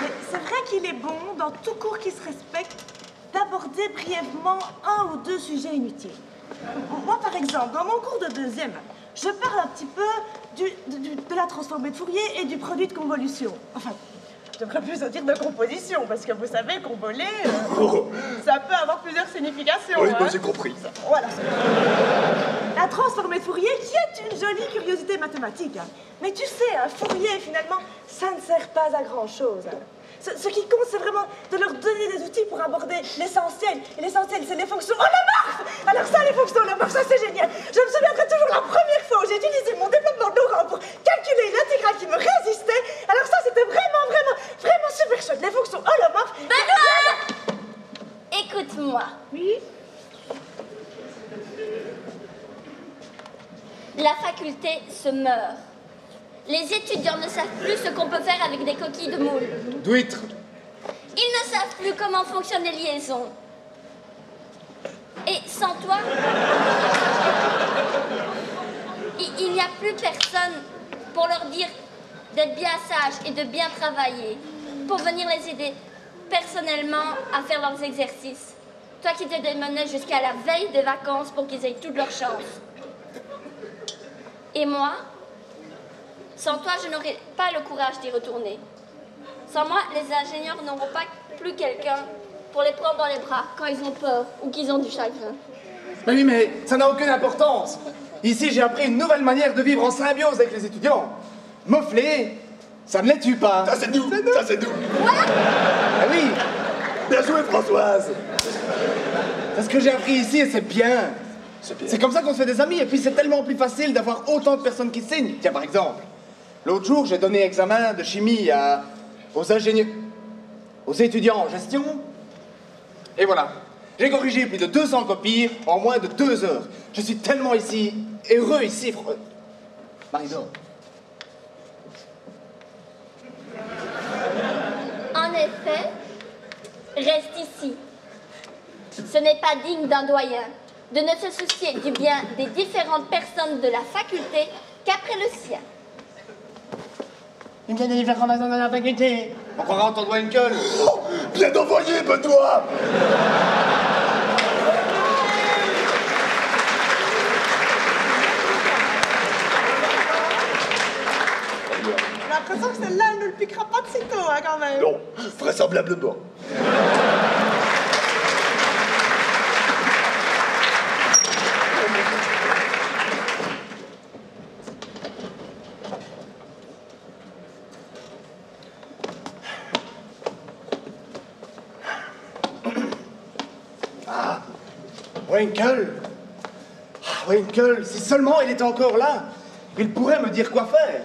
Mais c'est vrai qu'il est bon, dans tout cours qui se respecte, d'aborder brièvement un ou deux sujets inutiles. Moi, par exemple, dans mon cours de deuxième, je parle un petit peu de la transformée de Fourier et du produit de convolution. Enfin, je devrais plus dire de composition, parce que vous savez, convoler, ça peut avoir plusieurs significations. Oui, hein. moi j'ai compris. Voilà. La transformée de Fourier, qui est une jolie curiosité mathématique. Hein. Mais tu sais, Fourier, finalement, ça ne sert pas à grand-chose. Hein. Ce qui compte, c'est vraiment de leur donner des outils pour aborder l'essentiel. Et l'essentiel, c'est les fonctions holomorphes. Alors ça, les fonctions holomorphes, ça c'est génial. Je me souviendrai toujours la première fois où j'ai utilisé mon développement de Laurent pour calculer une intégrale qui me résistait. Alors ça, c'était vraiment super chouette. Les fonctions holomorphes... Benoît! Écoute-moi. Oui? La faculté se meurt. Les étudiants ne savent plus ce qu'on peut faire avec des coquilles de moule. D'huîtres. Ils ne savent plus comment fonctionnent les liaisons. Et sans toi, il n'y a plus personne pour leur dire d'être bien sages et de bien travailler, pour venir les aider personnellement à faire leurs exercices. Toi qui te démenais jusqu'à la veille des vacances pour qu'ils aient toute leur chance. Et moi, sans toi, je n'aurais pas le courage d'y retourner. Sans moi, les ingénieurs n'auront pas plus quelqu'un pour les prendre dans les bras quand ils ont peur ou qu'ils ont du chagrin. Mais oui, mais ça n'a aucune importance. Ici, j'ai appris une nouvelle manière de vivre en symbiose avec les étudiants. Moffler, ça ne les tue pas. Ça c'est nous, ça c'est nous. Ah oui. Bien joué, Françoise. C'est ce que j'ai appris ici et c'est bien. C'est comme ça qu'on se fait des amis. Et puis c'est tellement plus facile d'avoir autant de personnes qui signent. Tiens, par exemple, l'autre jour, j'ai donné examen de chimie aux ingénieurs, aux étudiants en gestion. Et voilà. J'ai corrigé plus de 200 copies en moins de 2 heures. Je suis tellement heureux ici. Marie-Laure. En effet, reste ici. Ce n'est pas digne d'un doyen de ne se soucier du bien des différentes personnes de la faculté qu'après le sien. Il me vient des différentes personnes de la faculté. On croira entendre Wenkel. Oh, bien envoyé, Benoît. J'ai l'impression que celle-là, elle ne le piquera pas de sitôt, hein, quand même. Non, vraisemblablement. Wenkel. Wenkel, si seulement il était encore là, il pourrait me dire quoi faire.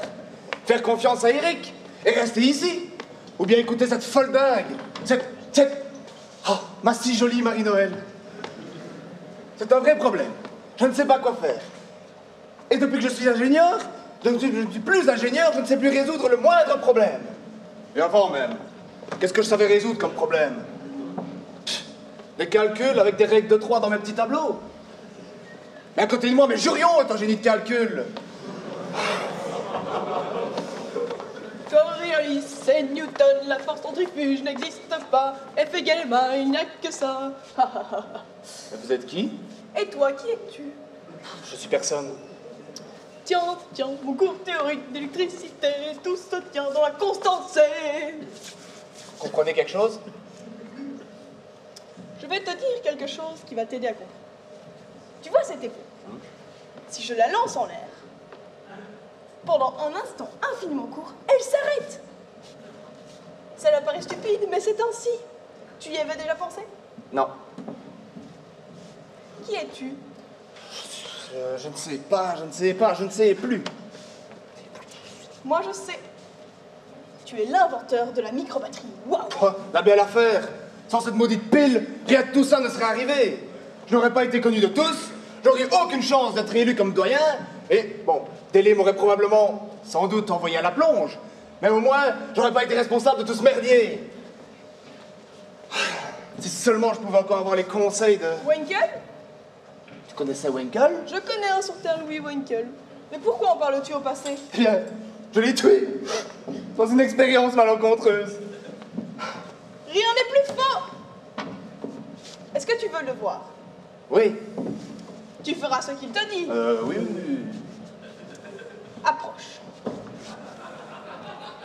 Faire confiance à Eric et rester ici. Ou bien écouter cette folle dingue. Oh, ma si jolie Marie-Noël. C'est un vrai problème. Je ne sais pas quoi faire. Et depuis que je suis ingénieur, je ne suis plus ingénieur, je ne sais plus résoudre le moindre problème. Et avant même, qu'est-ce que je savais résoudre comme problème? Les calculs avec des règles de 3 dans mes petits tableaux. Mais à côté de moi, mais Jurion est un génie de calcul. Coriolis, c'est Newton, la force centrifuge n'existe pas. F égale ma, il n'y a que ça. Vous êtes qui? Et toi, qui es-tu? Je suis personne. Tiens, mon cours théorique d'électricité, tout se tient dans la constante C. Vous comprenez quelque chose? Je vais te dire quelque chose qui va t'aider à comprendre. Tu vois cette épée? Si je la lance en l'air, pendant un instant infiniment court, elle s'arrête. Cela paraît stupide, mais c'est ainsi. Tu y avais déjà pensé? Non. Qui es-tu? Je ne sais pas, je ne sais plus. Moi, je sais. Tu es l'inventeur de la microbatterie. Waouh! Oh, la belle affaire. Sans cette maudite pile, rien de tout ça ne serait arrivé. je n'aurais pas été connu de tous, j'aurais aucune chance d'être élu comme doyen, et bon, Télé m'aurait probablement, sans doute, envoyé à la plonge. Mais au moins, j'aurais pas été responsable de tout ce merdier. Si seulement je pouvais encore avoir les conseils de... Wenkel? Tu connaissais Wenkel? Je connais un certain Louis Wenkel. Mais pourquoi en parles-tu au passé? Eh bien, je l'ai tué. Dans une expérience malencontreuse. Rien n'est plus faux! Est-ce que tu veux le voir? Oui. Tu feras ce qu'il te dit. Oui. Approche.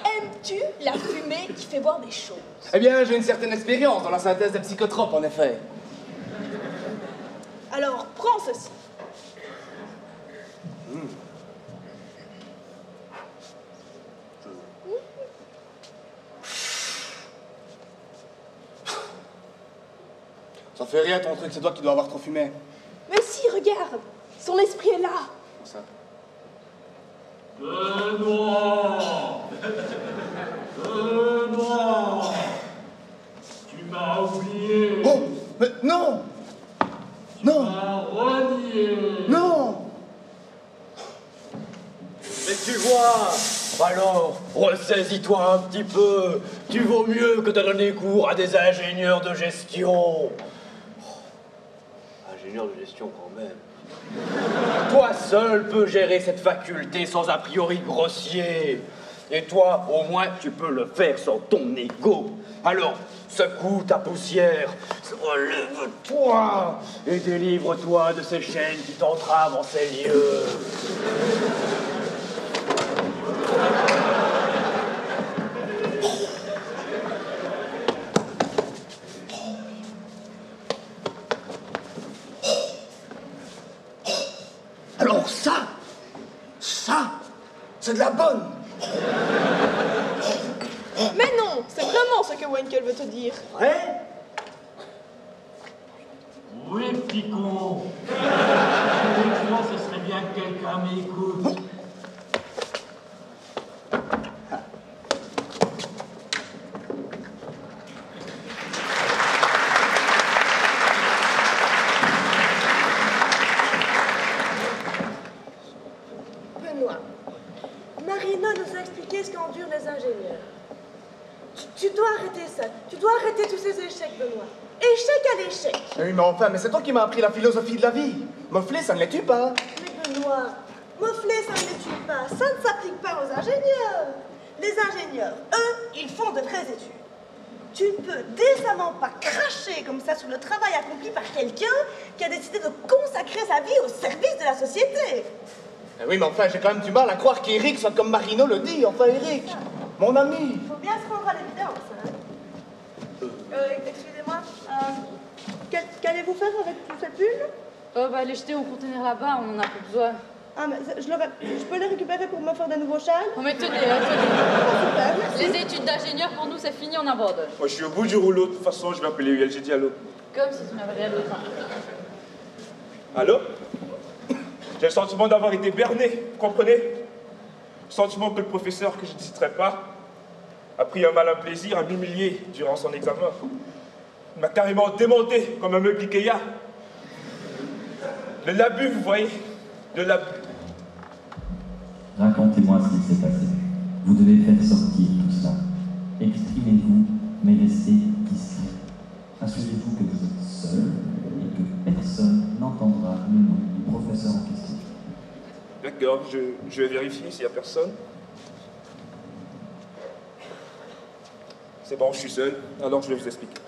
Aimes-tu la fumée qui fait voir des choses? Eh bien, j'ai une certaine expérience dans la synthèse des psychotropes, en effet. Alors, prends ceci. Ça fait rien ton truc, c'est toi qui dois avoir trop fumé. Mais si, regarde, son esprit est là. Ça. Benoît! Benoît! Tu m'as oublié! Oh! Mais non! Non! Tu m'as renié! Non! Mais tu vois, alors, ressaisis-toi un petit peu. Tu vaux mieux que de donner cours à des ingénieurs de gestion. Ingénieur de gestion quand même. Toi seul peux gérer cette faculté sans a priori grossier. Et toi, au moins, tu peux le faire sans ton ego. Alors, secoue ta poussière, relève-toi et délivre-toi de ces chaînes qui t'entravent en ces lieux. Alors ça, c'est de la bonne. Mais non, c'est vraiment ce que Wenkel veut te dire. Vrai? Oui, petit con. Effectivement, ce serait bien que quelqu'un m'écoute. Benoît, Marina nous a expliqué ce qu'endurent les ingénieurs. Tu dois arrêter ça. Tu dois arrêter tous ces échecs, Benoît. Échec à l'échec. Oui, mais enfin, mais c'est toi qui m'as appris la philosophie de la vie. Moffler, ça ne les tue pas. Mais Benoît, moffler, ça ne les tue pas. Ça ne s'applique pas aux ingénieurs. Les ingénieurs, eux, ils font de vraies études. Tu ne peux décemment pas cracher comme ça sur le travail accompli par quelqu'un qui a décidé de consacrer sa vie au service de la société. Eh oui, mais enfin, j'ai quand même du mal à croire qu'Eric soit comme Marino le dit. Enfin, Eric, mon ami. Il faut bien se rendre à l'évidence. Hein. Excusez-moi, qu'allez-vous faire avec tous ces pulls? Bah les jeter au conteneur là-bas, on en a plus besoin. Ah, mais je peux les récupérer pour me faire des nouveaux châles? Oh, mais tenez, les études d'ingénieur, pour nous, c'est fini, on abandonne. Moi, je suis au bout du rouleau. De toute façon, je vais appeler ULG Diallo. Comme si tu n'avais rien d'autre. Allô? J'ai le sentiment d'avoir été berné, vous comprenez? Le sentiment que le professeur, que je ne citerai pas, a pris un malin plaisir à m'humilier durant son examen. Il m'a carrément démonté comme un meuble Ikea. De l'abus, vous voyez? De l'abus. Racontez-moi ce qui s'est passé. Vous devez faire sortir tout ça. Exprimez-vous, mais restez discret. Assurez-vous que vous êtes seul et que personne n'entendra le nom du professeur en question. D'accord, je vais vérifier s'il n'y a personne. C'est bon, je suis seul, alors je vais vous expliquer.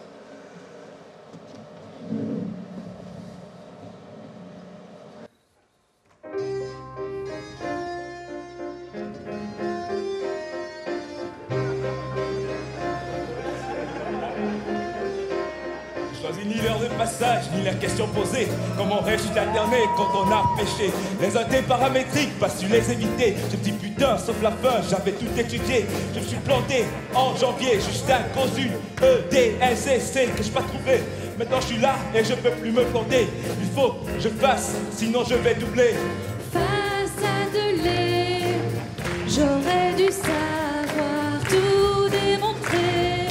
Ni l'heure de passage, ni la question posée. Comment réussir alterner quand on a péché? Les indés paramétriques, pas su les éviter. Je me dis putain, sauf la fin, j'avais tout étudié. Je me suis planté en janvier, juste à cause d'une EDSC que je pas trouvé. Maintenant je suis là et je peux plus me planter. Il faut que je fasse, sinon je vais doubler. Face à de lait, j'aurais dû savoir tout démontrer.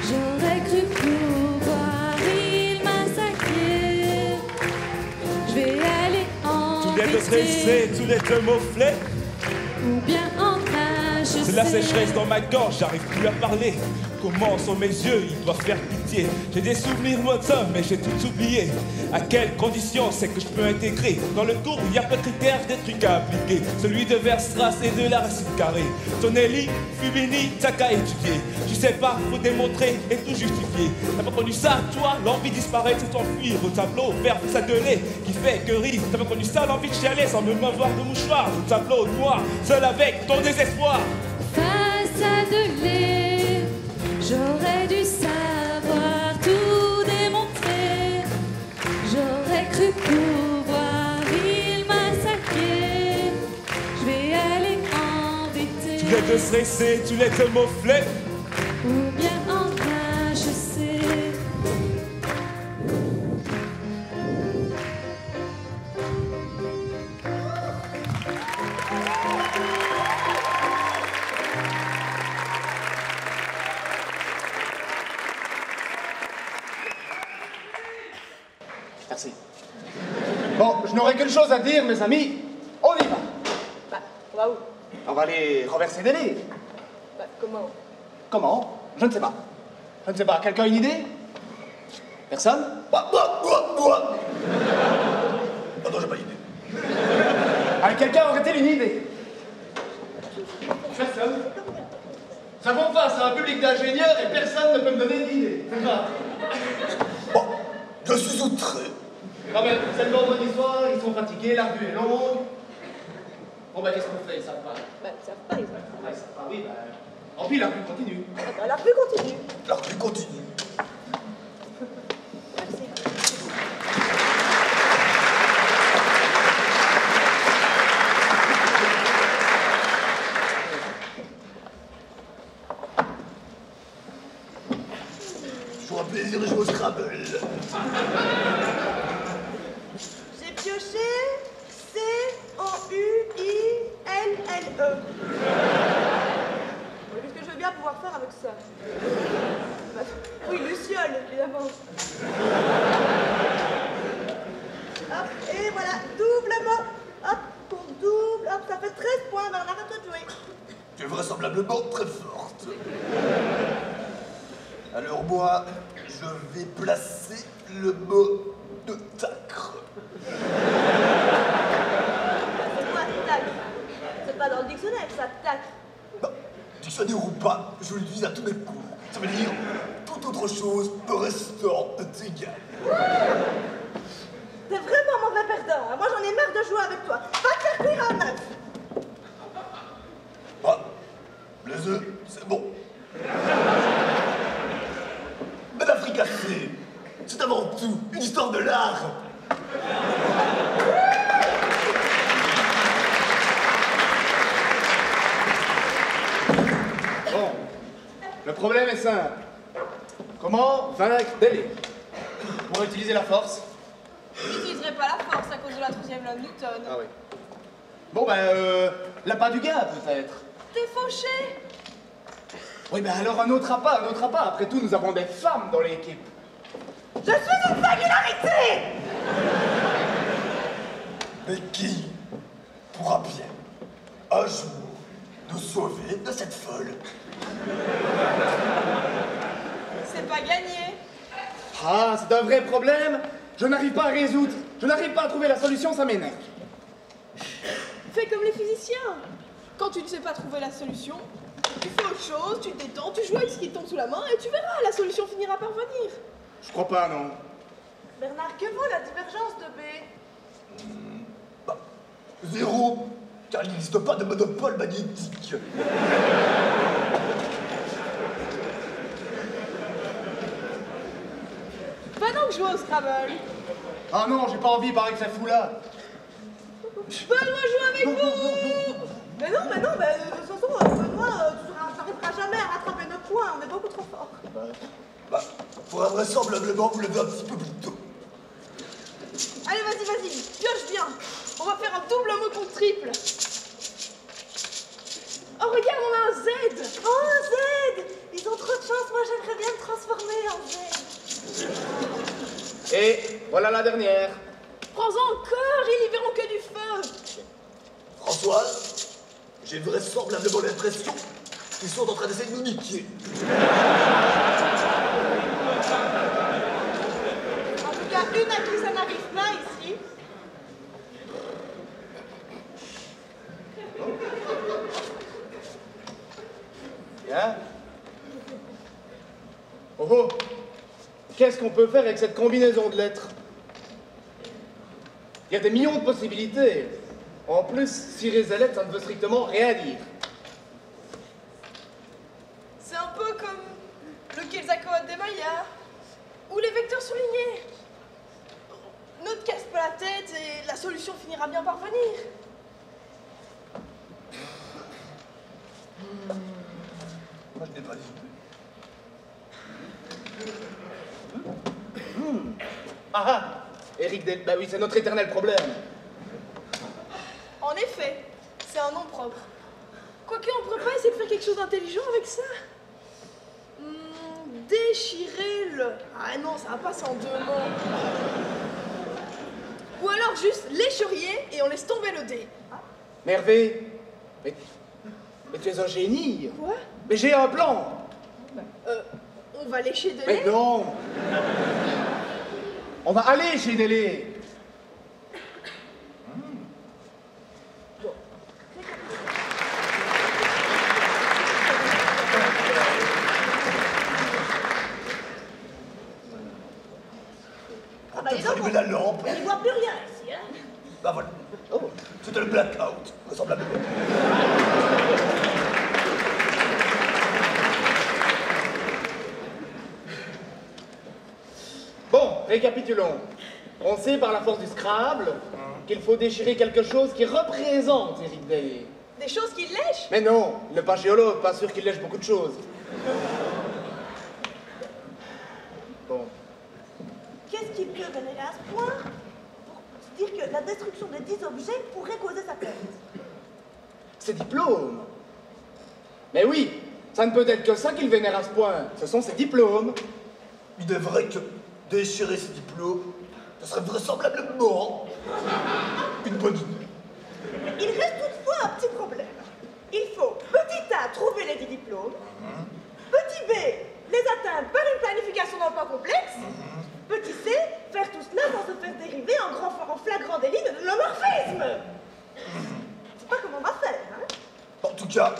J'aurais cru pouvoir il massacrer. dresser tous les deux mots flets. Ou bien en train, je C'est la sais. sécheresse dans ma gorge, j'arrive plus à parler. Comment sont mes yeux, ils doivent faire pitié. J'ai des souvenirs lointains, mais j'ai tout oublié. À quelles conditions c'est que je peux intégrer? Dans le cours, il y a pas de critères, des trucs à appliquer. Celui de Weierstrass et de la racine carrée. Tonelli, Fubini, t'as qu'à étudier. Tu sais pas, faut démontrer et tout justifier. T'as pas connu ça, toi? L'envie disparaît, c'est t'enfuir au tableau, vert ça de lait qui fait que rire. T'as pas connu ça, l'envie de chialer sans même avoir de mouchoir. Au tableau noir, seul avec ton désespoir. Face à de lait, j'aurais dû savoir tout démontrer. J'aurais cru pouvoir, il m'a saqué. Je vais aller embêter. Tu les deux stressés, tu les deux mots flets. Ou bien en train, je sais. Merci. Bon, je n'aurai qu'une chose à dire, mes amis. On y va. Bah, on va où? On va aller renverser des livres. Bah, comment? Comment? Je ne sais pas. Je ne sais pas. Quelqu'un a une idée? Personne? Moi. Ah non, j'ai pas d'idée. Allez, quelqu'un aurait-il une idée? Personne? Nous avons face à un public d'ingénieurs et personne ne peut me donner d'idée. C'est grave. Bon, je suis outré. Non mais c'est le vendredi soir, ils sont fatigués, la rue est longue. Bon bah qu'est-ce qu'on fait? Ils savent pas. Bah, ils savent pas, ils savent pas. Ah, ils savent pas, oui, bah... En plus, la rue continue. Ah bah, la rue continue. La rue continue. Toujours un plaisir de jouer au Scrabble. J'ai pioché C-O-U-I-L-L-E. Qu'est-ce que je veux bien pouvoir faire avec ça? Bah, oui, Luciole, évidemment. Hop, et voilà, double mot. Hop, pour double, hop, ça fait 13 points, Bernard, à toi de jouer. Tu es vraisemblablement très forte. Alors moi, je vais placer le mot de tacre. C'est quoi, tac? C'est pas dans le dictionnaire, ça, tac. Dictionnaire ou pas, je l'utilise à tous mes cours. Ça veut dire toute autre chose me restant égal. T'es vraiment mauvais perdant, hein. Moi j'en ai marre de jouer avec toi. Va te faire cuire un œuf. Ah, les œufs, c'est bon. Mais la fricassée, c'est avant tout une histoire de l'art. Bon, le problème est simple. Comment vaincre Délé? Pour utiliser la force? J'utiliserai pas la force à cause de la troisième loi de Newton. Ah oui. Bon ben, l'appât du gain peut-être. T'es fauché. Oui ben alors un autre appât, un autre appât. Après tout, nous avons des femmes dans l'équipe. Je suis une singularité. Mais qui pourra bien, un jour, nous sauver de cette folle? C'est pas gagné. Ah, c'est un vrai problème. Je n'arrive pas à résoudre. Je n'arrive pas à trouver la solution, ça m'énerve. Fais comme les physiciens. Quand tu ne sais pas trouver la solution, tu fais autre chose, tu te détends, tu joues avec ce qui te tombe sous la main et tu verras, la solution finira par venir. Je crois pas, non. Bernard, que vaut la divergence de B? Zéro, car il n'existe pas de monopole magnétique. Va donc jouer au Scrabble. Ah non, j'ai pas envie, il paraît que c'est fou là. Benoît joue avec vous. Mais non, de toute façon, Benoît, tu n'arriveras jamais à rattraper nos points, on est beaucoup trop forts. Faudra vraisemblablement vous lever un petit peu plus tôt. Allez, vas-y, pioche bien. On va faire un double mot contre triple. Oh, regarde, on a un Z. Oh, un Z. Ils ont trop de chance, moi j'aimerais bien me transformer en Z. Et voilà la dernière. Prends-en encore, ils y verront que du feu. Françoise, j'ai vraisemblablement l'impression qu'ils sont en train d'essayer de nous niquer. En tout cas, une à qui ça n'arrive pas ici. Bien. Oh oh. Qu'est-ce qu'on peut faire avec cette combinaison de lettres? Il y a des millions de possibilités. En plus, cirer les lettres, ça ne veut strictement rien dire. C'est un peu comme le Quetzalcoatl des Mayas ou les vecteurs soulignés. Ne te casse pas la tête et la solution finira bien par venir. Moi, je n'ai pas d'idée. Ah ah, Eric Del... Bah oui, c'est notre éternel problème. En effet, c'est un nom propre. Quoique, on pourrait pas essayer de faire quelque chose d'intelligent avec ça. Déchirer le... Ah non, ça va pas sans deux mots. Ou alors juste l'échurier et on laisse tomber le dé. Mervé, mais tu es un génie. Quoi? Mais j'ai un plan. On va lécher de Mais lait? non. On va aller chez Délé. Ah bah, dis donc, Allumer la lampe. on n'y voit plus rien ici, hein? Bah voilà. Oh, c'était le blackout, vraisemblablement. Bon, récapitulons. On sait par la force du Scrabble qu'il faut déchirer quelque chose qui représente Eric Délé. Des choses qui lèchent? Mais non, il n'est pas géologue, pas sûr qu'il lèche beaucoup de choses. Bon. Qu'est-ce qui peut vénérer à ce point pour dire que la destruction de 10 objets pourrait causer sa perte? Ses diplômes. Mais oui, ça ne peut être que ça qu'il vénère à ce point. Ce sont ses diplômes. Il est vrai que déchirer ses diplômes, ce serait vraisemblablement une bonne idée. Il reste toutefois un petit problème. Il faut, petit A, trouver les 10 diplômes. Petit B, les atteindre par une planification d'emploi complexe. Petit C, faire tout cela sans se faire dériver en flagrant délit de l'homorphisme. Je sais pas comment on va faire, hein? En tout cas,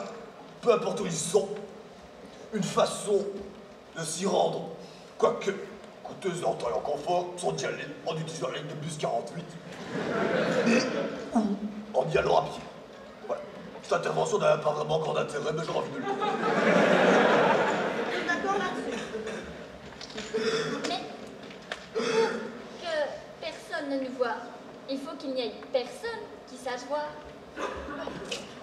peu importe où ils sont, une façon de s'y rendre, quoique coûteuse en temps et en confort, sont d'y aller en utilisant la ligne de bus 48 et ou en y allant à pied. Voilà. Cette intervention n'a pas vraiment grand intérêt, mais j'ai envie de le dire. Je suis d'accord là-dessus. Mais pour que personne ne nous voie, il faut qu'il n'y ait personne qui sache voir.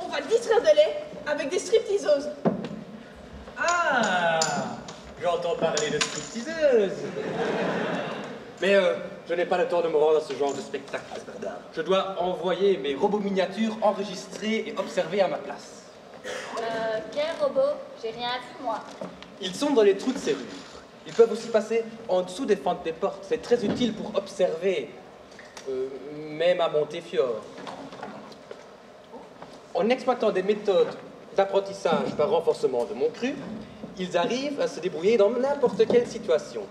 On va le distraire de lait avec des stripteaseuses. Ah, j'entends parler de stripteaseuse. Mais je n'ai pas le temps de me rendre à ce genre de spectacle. Je dois envoyer mes robots miniatures enregistrés et observés à ma place. Quel robot? J'ai rien vu, moi. Ils sont dans les trous de serrure. Ils peuvent aussi passer en dessous des fentes des portes. C'est très utile pour observer, même à Montefiore. En exploitant des méthodes d'apprentissage par renforcement de mon cru, ils arrivent à se débrouiller dans n'importe quelle situation.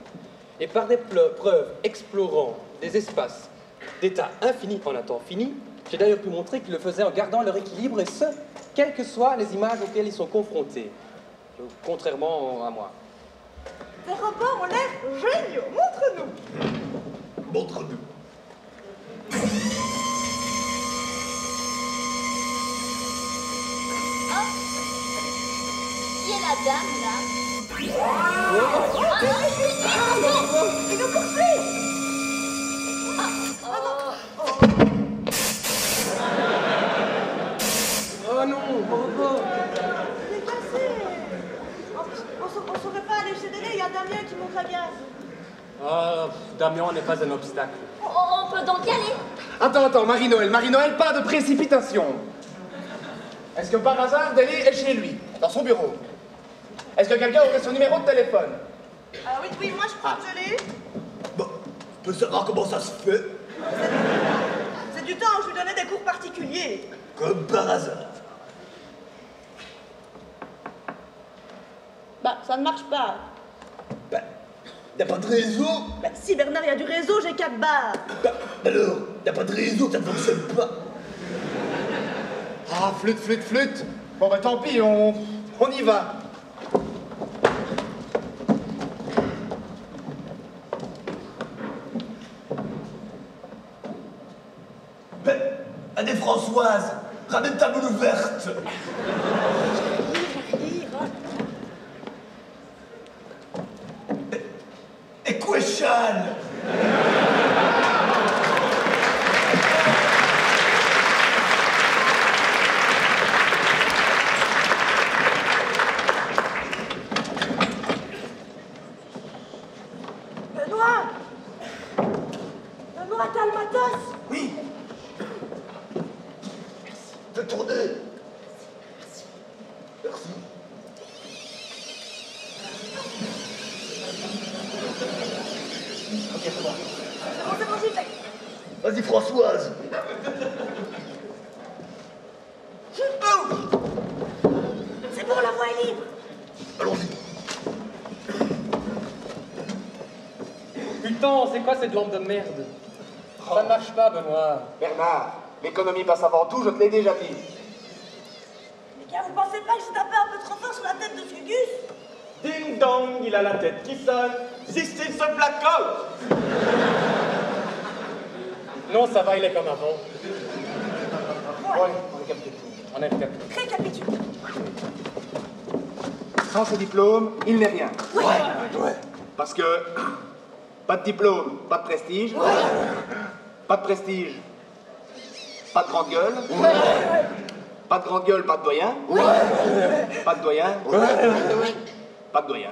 Et par des preuves explorant des espaces d'état infini en un temps fini, j'ai d'ailleurs pu montrer qu'ils le faisaient en gardant leur équilibre, et ce, quelles que soient les images auxquelles ils sont confrontés. Contrairement à moi. Tes robots ont l'air géniaux. Montre-nous. Montre-nous. Qui est la dame, là? Il nous poursuit. Oh non, mon robot. Il est cassé. On saurait pas aller chez Délé, il y a Damien qui monte la gaz. Ah, Damien n'est pas un obstacle. On peut donc y aller? Attends, Marie-Noël, pas de précipitation. Est-ce que par hasard, Délé est chez lui, dans son bureau? Est-ce que quelqu'un aurait son numéro de téléphone? Ah oui, moi je crois que je l'ai. Bon, on peut savoir comment ça se fait C'est du temps où je lui donnais des cours particuliers. Comme par hasard. Bah, ça ne marche pas. Y'a pas de réseau? Bah, si Bernard, il y a du réseau, j'ai 4 barres. Alors, y'a pas de réseau, ça ne fonctionne pas. Ah, flûte. Bon, bah tant pis, on y va. Allez, Françoise, ramène ta boule verte. Et Couéchal. Benoît, t'as le matos? Oui. Fais tourner. Merci. Ok, c'est bon. C'est bon, j'y vais. Vas-y, Françoise. C'est bon, la voie est libre. Allons-y. Putain, c'est quoi cette lampe de merde? Ça ne marche pas, Benoît. Bernard, l'économie passe avant tout, je te l'ai déjà dit. Les gars, vous pensez pas que j'ai tapé un peu trop fort sur la tête de Fugus? Ding dong, il a la tête qui sonne. This is a blackout. Non, ça va, il est comme avant. Ouais, on récapitule. On est récapitulé. Récapitule. Sans ce diplôme, il n'est rien. Ouais. Parce que pas de diplôme, pas de prestige. Pas de prestige, pas de grande gueule. Pas de grande gueule, pas de doyen. Pas de doyen. Pas de doyen.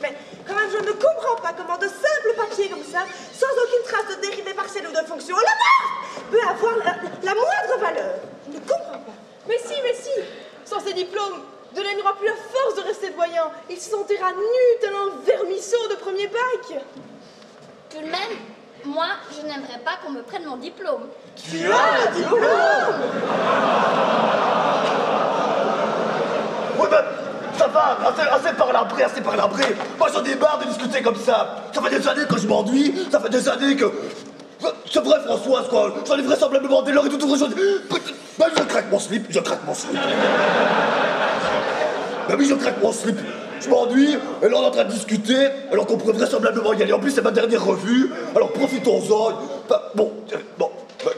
Mais quand même, je ne comprends pas comment de simples papiers comme ça, sans aucune trace de dérivés partiels ou de fonction, la marque peut avoir la moindre valeur. Je ne comprends pas. Mais si. Sans ces diplômes, Delaine n'aura plus la force de rester doyen. Il se sentira nu tel un vermisseau de premier bac. Tout de même, moi, je n'aimerais pas qu'on me prenne mon diplôme. Tu as un diplôme? Ouais, ben, ça va, assez par l'abré. Moi, j'en ai marre de discuter comme ça. Ça fait des années que je m'ennuie, ça fait des années que... C'est vrai, Françoise, quoi. J'en ai vraisemblablement des l'heure et tout autre chose. Ben, je craque mon slip. Ben oui, je craque mon slip. Je m'ennuie, et là on est en train de discuter, alors qu'on pourrait vraisemblablement y aller. En plus, c'est ma dernière revue, alors profitons-en. Bon,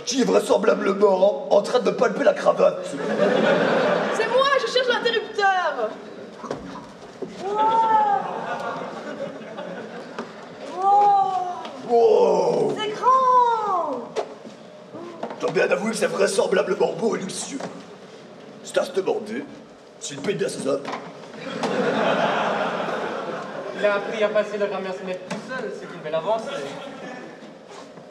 qui est vraisemblablement en train de palper la cravate? C'est moi, je cherche l'interrupteur. Wow. C'est grand. Je dois bien avouer que c'est vraisemblablement beau et luxueux. C'est à se demander s'il paye bien ses œuvres. Il a appris à passer la grammaire sénètre tout seul, c'est une belle avancée.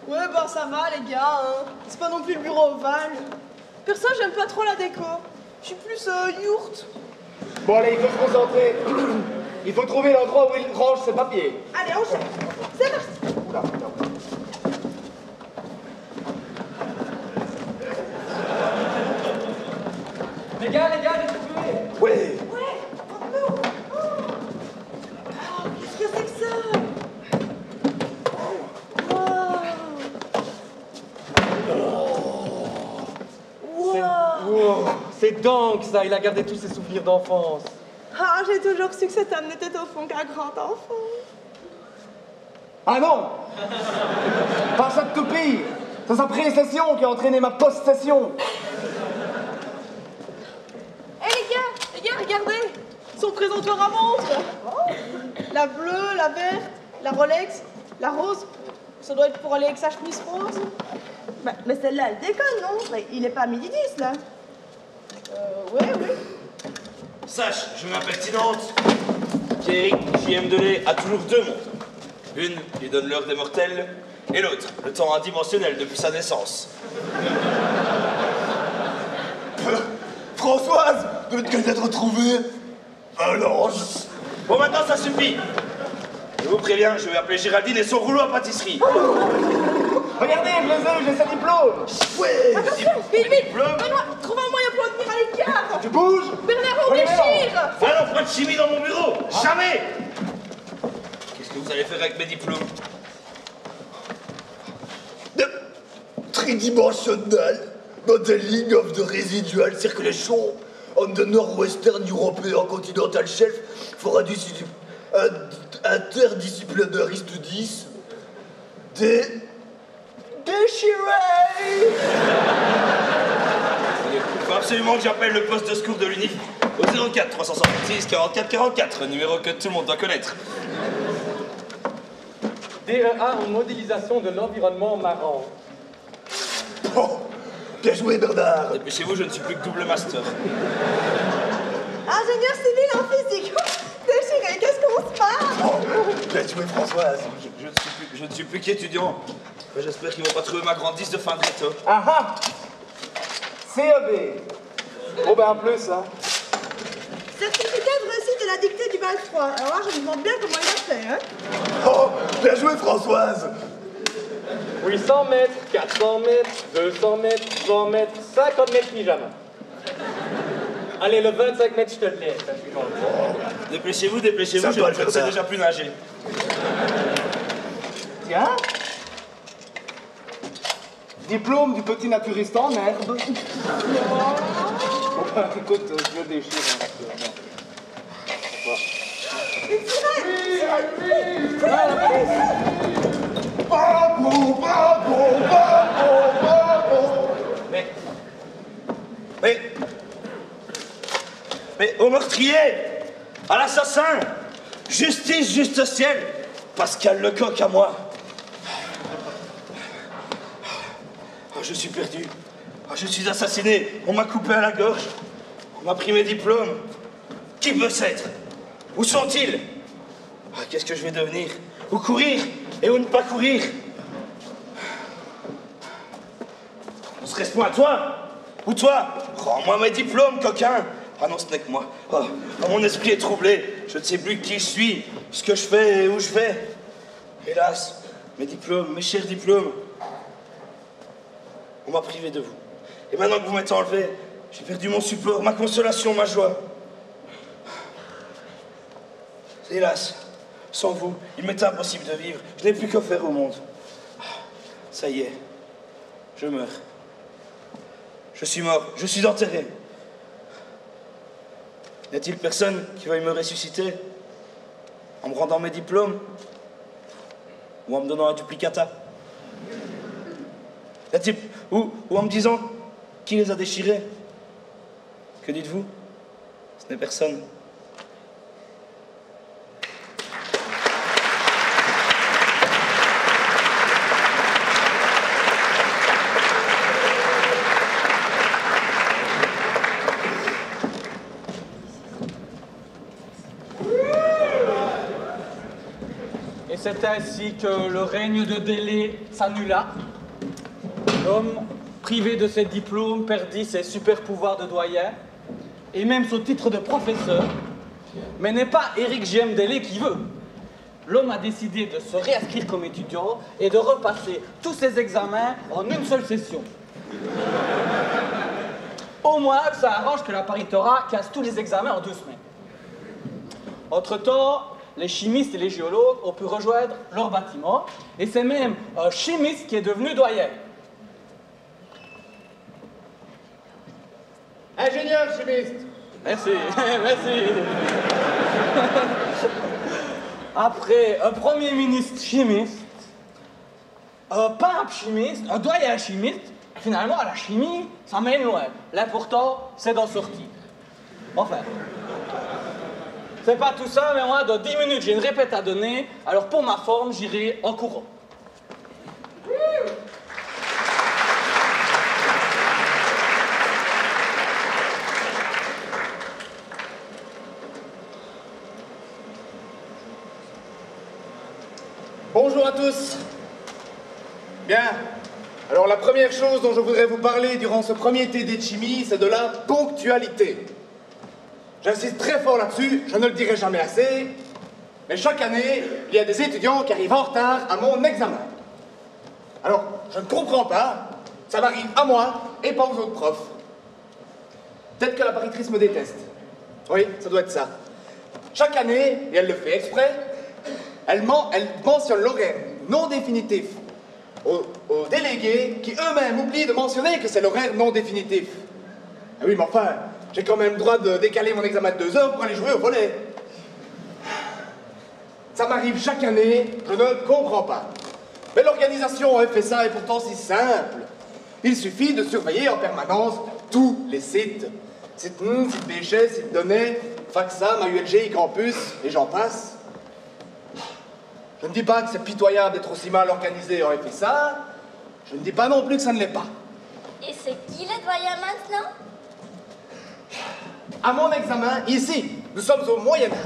Ouais, bah ça va les gars, hein. C'est pas non plus le bureau ovale. Perso, j'aime pas trop la déco. Je suis plus yourte. Bon, allez, il faut se concentrer. Il faut trouver l'endroit où il range ses papiers. Allez, on cherche. C'est parti. Oula. Les gars, j'ai trouvé. Ouais. Qu'est-ce que c'est que ça? Wow. C'est dingue ça, il a gardé tous ses souvenirs d'enfance. Ah, j'ai toujours su que cet homme n'était au fond qu'un grand enfant. Ah non. Pas ça de tout pire. C'est sa précession qui a entraîné ma possession. Les gars, regardez. Son présentoir à montre. La bleue, la verte, la Rolex, la rose. Ça doit être pour aller avec sa chemise rose. Bah, mais celle-là, elle déconne, non? Il est pas à midi 10, là. Ouais. Sache, je m'appelle Tinante, qu'Eric J.M. Delay a toujours deux montres. Une lui donne l'heure des mortels, et l'autre, le temps indimensionnel depuis sa naissance. Françoise, de qu'elle vient de retrouver un ange. Bon, maintenant ça suffit. Je vous préviens, je vais appeler Géraldine et son rouleau à pâtisserie. Regardez, je les ai, j'ai sa diplôme. Ouais. Vite, Benoît, trouve un moyen pour le tenir à l'écart. Tu bouges. Bernard, on déchire. Voilà, on fera de chimie dans mon bureau. Jamais. Qu'est-ce que vous allez faire avec mes diplômes? Tridimensional modeling of the residual circulation on the northwestern European continental shelf for a interdisciplinary studies déchiré. Il faut absolument que j'appelle le poste de secours de l'UNIF au 04 366 44 44, numéro que tout le monde doit connaître. DEA en modélisation de l'environnement marin. Oh, bien joué Bernard. Dépêchez-vous, je ne suis plus que double master. Ingénieur civil en physique. Déchiré, qu'est-ce qu'on se passe? Bien joué Françoise. Je ne suis plus qu'étudiant. J'espère qu'ils vont pas trouver ma grande 10 de fin de réto. Ah ah. CEB. Oh ben en plus, hein. Certificat de réussite de la dictée du 23. Alors là, je me demande bien comment il a fait, hein? Oh, bien joué Françoise. 800 mètres, 400 mètres, 200 mètres, 100 mètres, 50 mètres pyjama. Allez, le 25 mètres, je te le laisse. Dépêchez-vous, Ça je doit ne le sais faire. déjà plus nager. Tiens. Diplôme du petit naturiste en herbe. Bon, ben, écoute, je déchire. Bravo, bravo, bravo, bravo. Mais au meurtrier, à l'assassin, justice, juste ciel, Pascal Lecoq à moi. Oh, je suis perdu. Oh, je suis assassiné. On m'a coupé à la gorge. On m'a pris mes diplômes. Qui peut s'être? Où sont-ils? Ah, qu'est-ce que je vais devenir? Où courir et où ne pas courir? On se reste point à toi? Ou toi? Rends-moi mes diplômes, coquin! Ah non, ce n'est que moi. Oh, mon esprit est troublé. Je ne sais plus qui je suis, ce que je fais et où je vais. Hélas, mes diplômes, mes chers diplômes, on m'a privé de vous. Et maintenant que vous m'êtes enlevé, j'ai perdu mon support, ma consolation, ma joie. Hélas, sans vous, il m'est impossible de vivre. Je n'ai plus qu'à faire au monde. Ça y est, je meurs. Je suis mort, je suis enterré. N'y a-t-il personne qui veuille me ressusciter en me rendant mes diplômes ou en me donnant un duplicata? Y-a-t-il ou en me disant qui les a déchirés? Que dites-vous? Ce n'est personne. Et c'est ainsi que le règne de Délé s'annula. L'homme, privé de ses diplômes, perdit ses super pouvoirs de doyen et même son titre de professeur. Mais n'est pas Éric J.M. Délé qui veut. L'homme a décidé de se réinscrire comme étudiant et de repasser tous ses examens en une seule session. Au moins, ça arrange que la Paritora casse tous les examens en 2 semaines. Entre-temps, les chimistes et les géologues ont pu rejoindre leur bâtiment, et c'est même un chimiste qui est devenu doyen. Ingénieur chimiste. Merci, merci. Après un premier ministre chimiste, un pape chimiste, un doyen chimiste, finalement, la chimie, ça mène loin. L'important, c'est d'en sortir. Enfin, c'est pas tout ça, mais moi, dans 10 minutes, j'ai une répète à donner, alors pour ma forme, j'irai en courant. Bonjour à tous. Bien. Alors la première chose dont je voudrais vous parler durant ce premier TD de chimie, c'est de la ponctualité. J'insiste très fort là-dessus, je ne le dirai jamais assez. mais chaque année, il y a des étudiants qui arrivent en retard à mon examen. Alors, je ne comprends pas, ça m'arrive à moi et pas aux autres profs. Peut-être que la paritrice me déteste. Oui, ça doit être ça. Chaque année, et elle le fait exprès, elle mentionne l'horaire non définitif aux délégués qui eux-mêmes oublient de mentionner que c'est l'horaire non définitif. Ah oui, mais enfin, j'ai quand même le droit de décaler mon examen de 2 heures pour aller jouer au volley. Ça m'arrive chaque année, je ne comprends pas. Mais l'organisation en FSA est pourtant si simple. Il suffit de surveiller en permanence tous les sites. Site NN, site Béchet, site Donnet, Faxa, MAULG, Campus, et j'en passe. Je ne dis pas que c'est pitoyable d'être aussi mal organisé en FSA. Je ne dis pas non plus que ça ne l'est pas. Et c'est qui le doyen maintenant? À mon examen, ici, nous sommes au Moyen-Âge.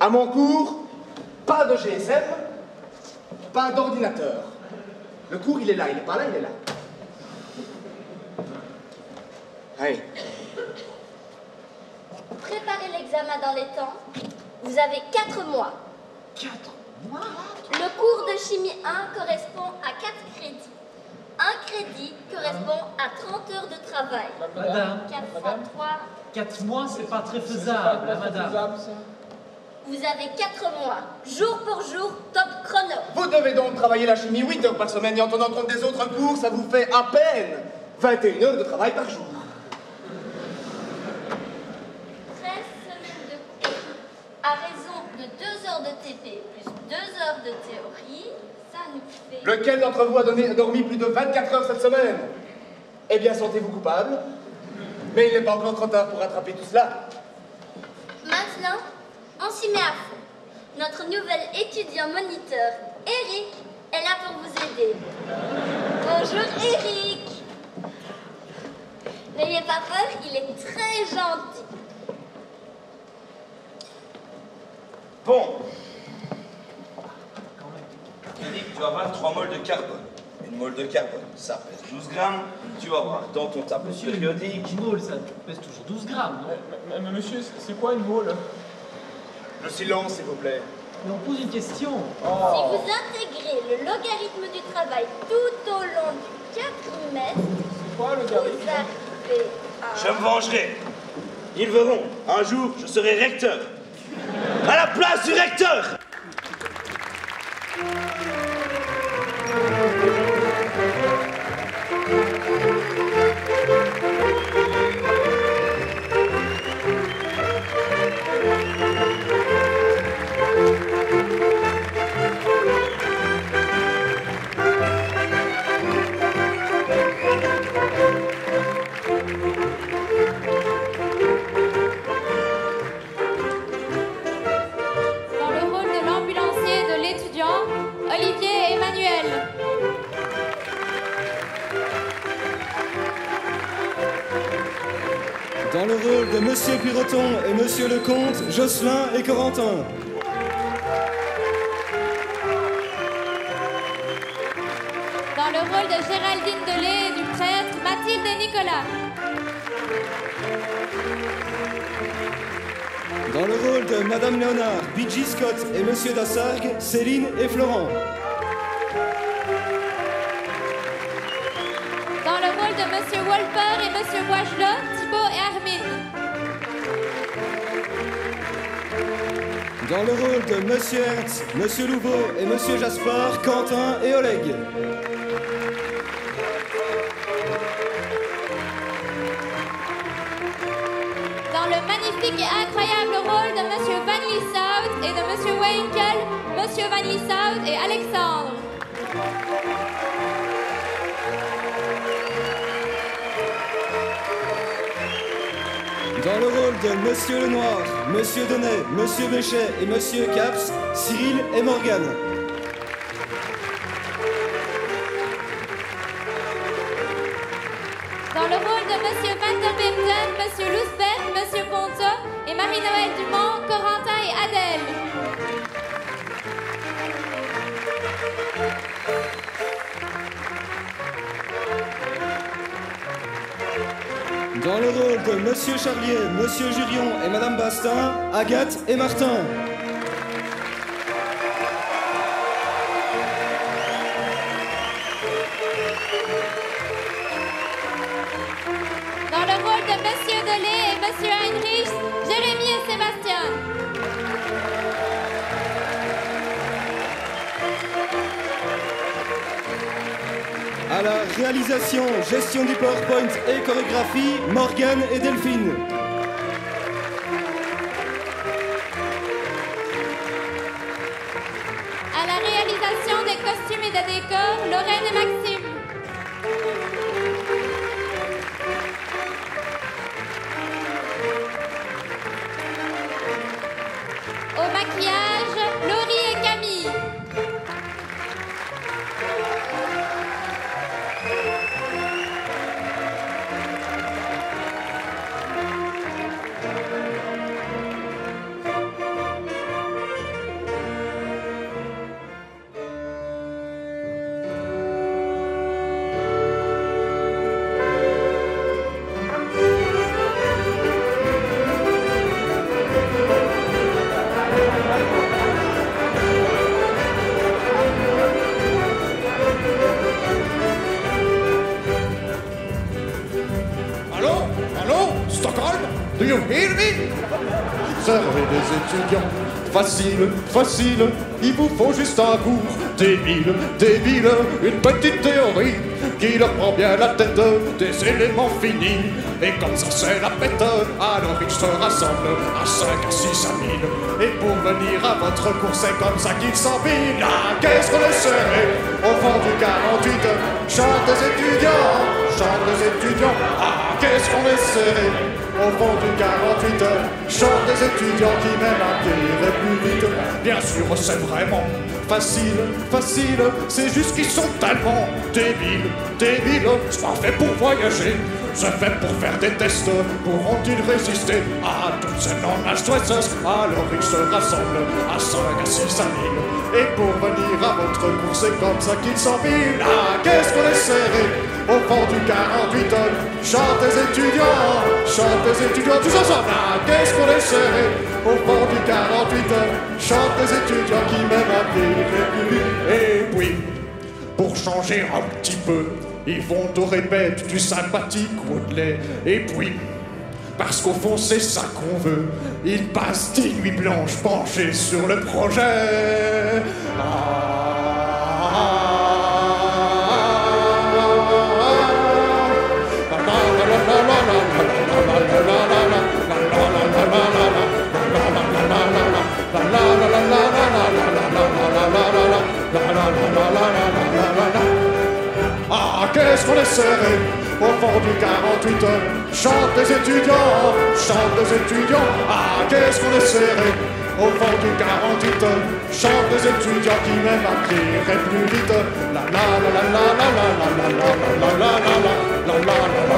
À mon cours, pas de GSM, pas d'ordinateur. Le cours, il est là, il est pas là, il est là. Oui. Préparez l'examen dans les temps. Vous avez 4 mois. 4 mois? Le cours de chimie 1 correspond à 4 crédits. Un crédit correspond à 30 heures de travail. Madame, 4 fois 3. 4 mois, c'est pas très faisable, hein, madame. Vous avez 4 mois, jour pour jour, top chrono. Vous devez donc travailler la chimie 8 heures par semaine et en tenant compte des autres cours, ça vous fait à peine 21 heures de travail par jour. 13 semaines de cours, à raison de 2 heures de TP plus 2 heures de théorie, ça nous fait... Lequel d'entre vous a dormi plus de 24 heures cette semaine? Eh bien, sentez-vous coupable. Mais il n'est pas encore trop tard pour rattraper tout cela. Maintenant, on s'y met à fond. Notre nouvel étudiant moniteur, Eric, est là pour vous aider. Bonjour Eric. N'ayez pas peur, il est très gentil. Bon. Eric, tu vas avoir 3 moles de carbone. Une mole de carbone, ça pèse 12 grammes. Tu vas voir dans ton tableau périodique. Une mole, ça pèse toujours 12 grammes, non? Mais monsieur, c'est quoi une mole? Le silence, s'il vous plaît. Mais on pose une question. Si vous intégrez le logarithme du travail tout au long du quadrimestre, vous arrivez à... Je me vengerai. Ils verront. Un jour, je serai recteur. À la place du recteur. Dans le rôle de l'ambulancier de l'étudiant, Olivier Emmanuel. Dans le rôle de Monsieur Piroton et Monsieur Lecomte, Jocelyn et Corentin. Dans le rôle de Géraldine Delay et du prêtre Mathilde et Nicolas. Dans le rôle de Madame Léonard, B.G. Scott et Monsieur Dassargues, Céline et Florent. Dans le rôle de Monsieur Wolper et Monsieur Wajda, Thibaut et Armin. Dans le rôle de Monsieur Hertz, Monsieur Louveau et Monsieur Jaspard, Quentin et Oleg. Dans le magnifique et incroyable rôle de Monsieur Van Lieshout et de Monsieur Weinkel, Monsieur Van Lieshout et Alexandre. Dans le rôle de Monsieur Lenoir, Monsieur Donnet, Monsieur Béchet et Monsieur Caps, Cyril et Morgane. Dans le rôle de Monsieur Van der Bemden, Monsieur Lousberg, Monsieur Ponto et Marie-Noël Dumont, Corentin et Adèle. Dans le rôle de Monsieur Charlier, Monsieur Jurion et Madame Bastin, Agathe et Martin. À la réalisation, gestion du PowerPoint et chorégraphie, Morgane et Delphine. À la réalisation des costumes et des décors, Lorraine et Maxime. Au maquillage, Laurie et Camille. Do you hear me? Servez des étudiants, facile, facile, il vous faut juste un cours débile, débile, une petite théorie qui leur prend bien la tête, des éléments finis, et comme ça c'est la pète, alors ils se rassemblent à 5 à 6 à 1000, et pour venir à votre cours c'est comme ça qu'ils s'empilent. Ah, qu'est-ce qu'on est serré au fond du 48, chante des étudiants, ah, qu'est-ce qu'on est serré au fond du 48, chante des étudiants qui même irait plus vite. Bien sûr, c'est vraiment facile, facile, c'est juste qu'ils sont tellement débiles, débiles. C'est pas fait pour voyager, c'est fait pour faire des tests. Pourront-ils résister à toutes ces non-stress? Alors ils se rassemblent à 5 à 6 à 1000, et pour venir à votre cours, c'est comme ça qu'ils s'empilent. Ah, qu'est-ce qu'on est serré au fond du 48, chante des étudiants, tous ensemble. Ah, qu'est-ce qu'on est serré au fond du 48, chante des étudiants qui m'aiment à pied. Et puis, pour changer un petit peu, ils vont te répéter du sympathique Woodley. Et puis, parce qu'au fond c'est ça qu'on veut, ils passent 10 nuits blanches penchées sur le projet. Ah, qu'est-ce qu'on est serré au fond du 48, chante des étudiants, ah, qu'est-ce qu'on est serré au fond du 48, chante des étudiants qui même appriraient plus vite. La la la la la la la la la la la la la la la la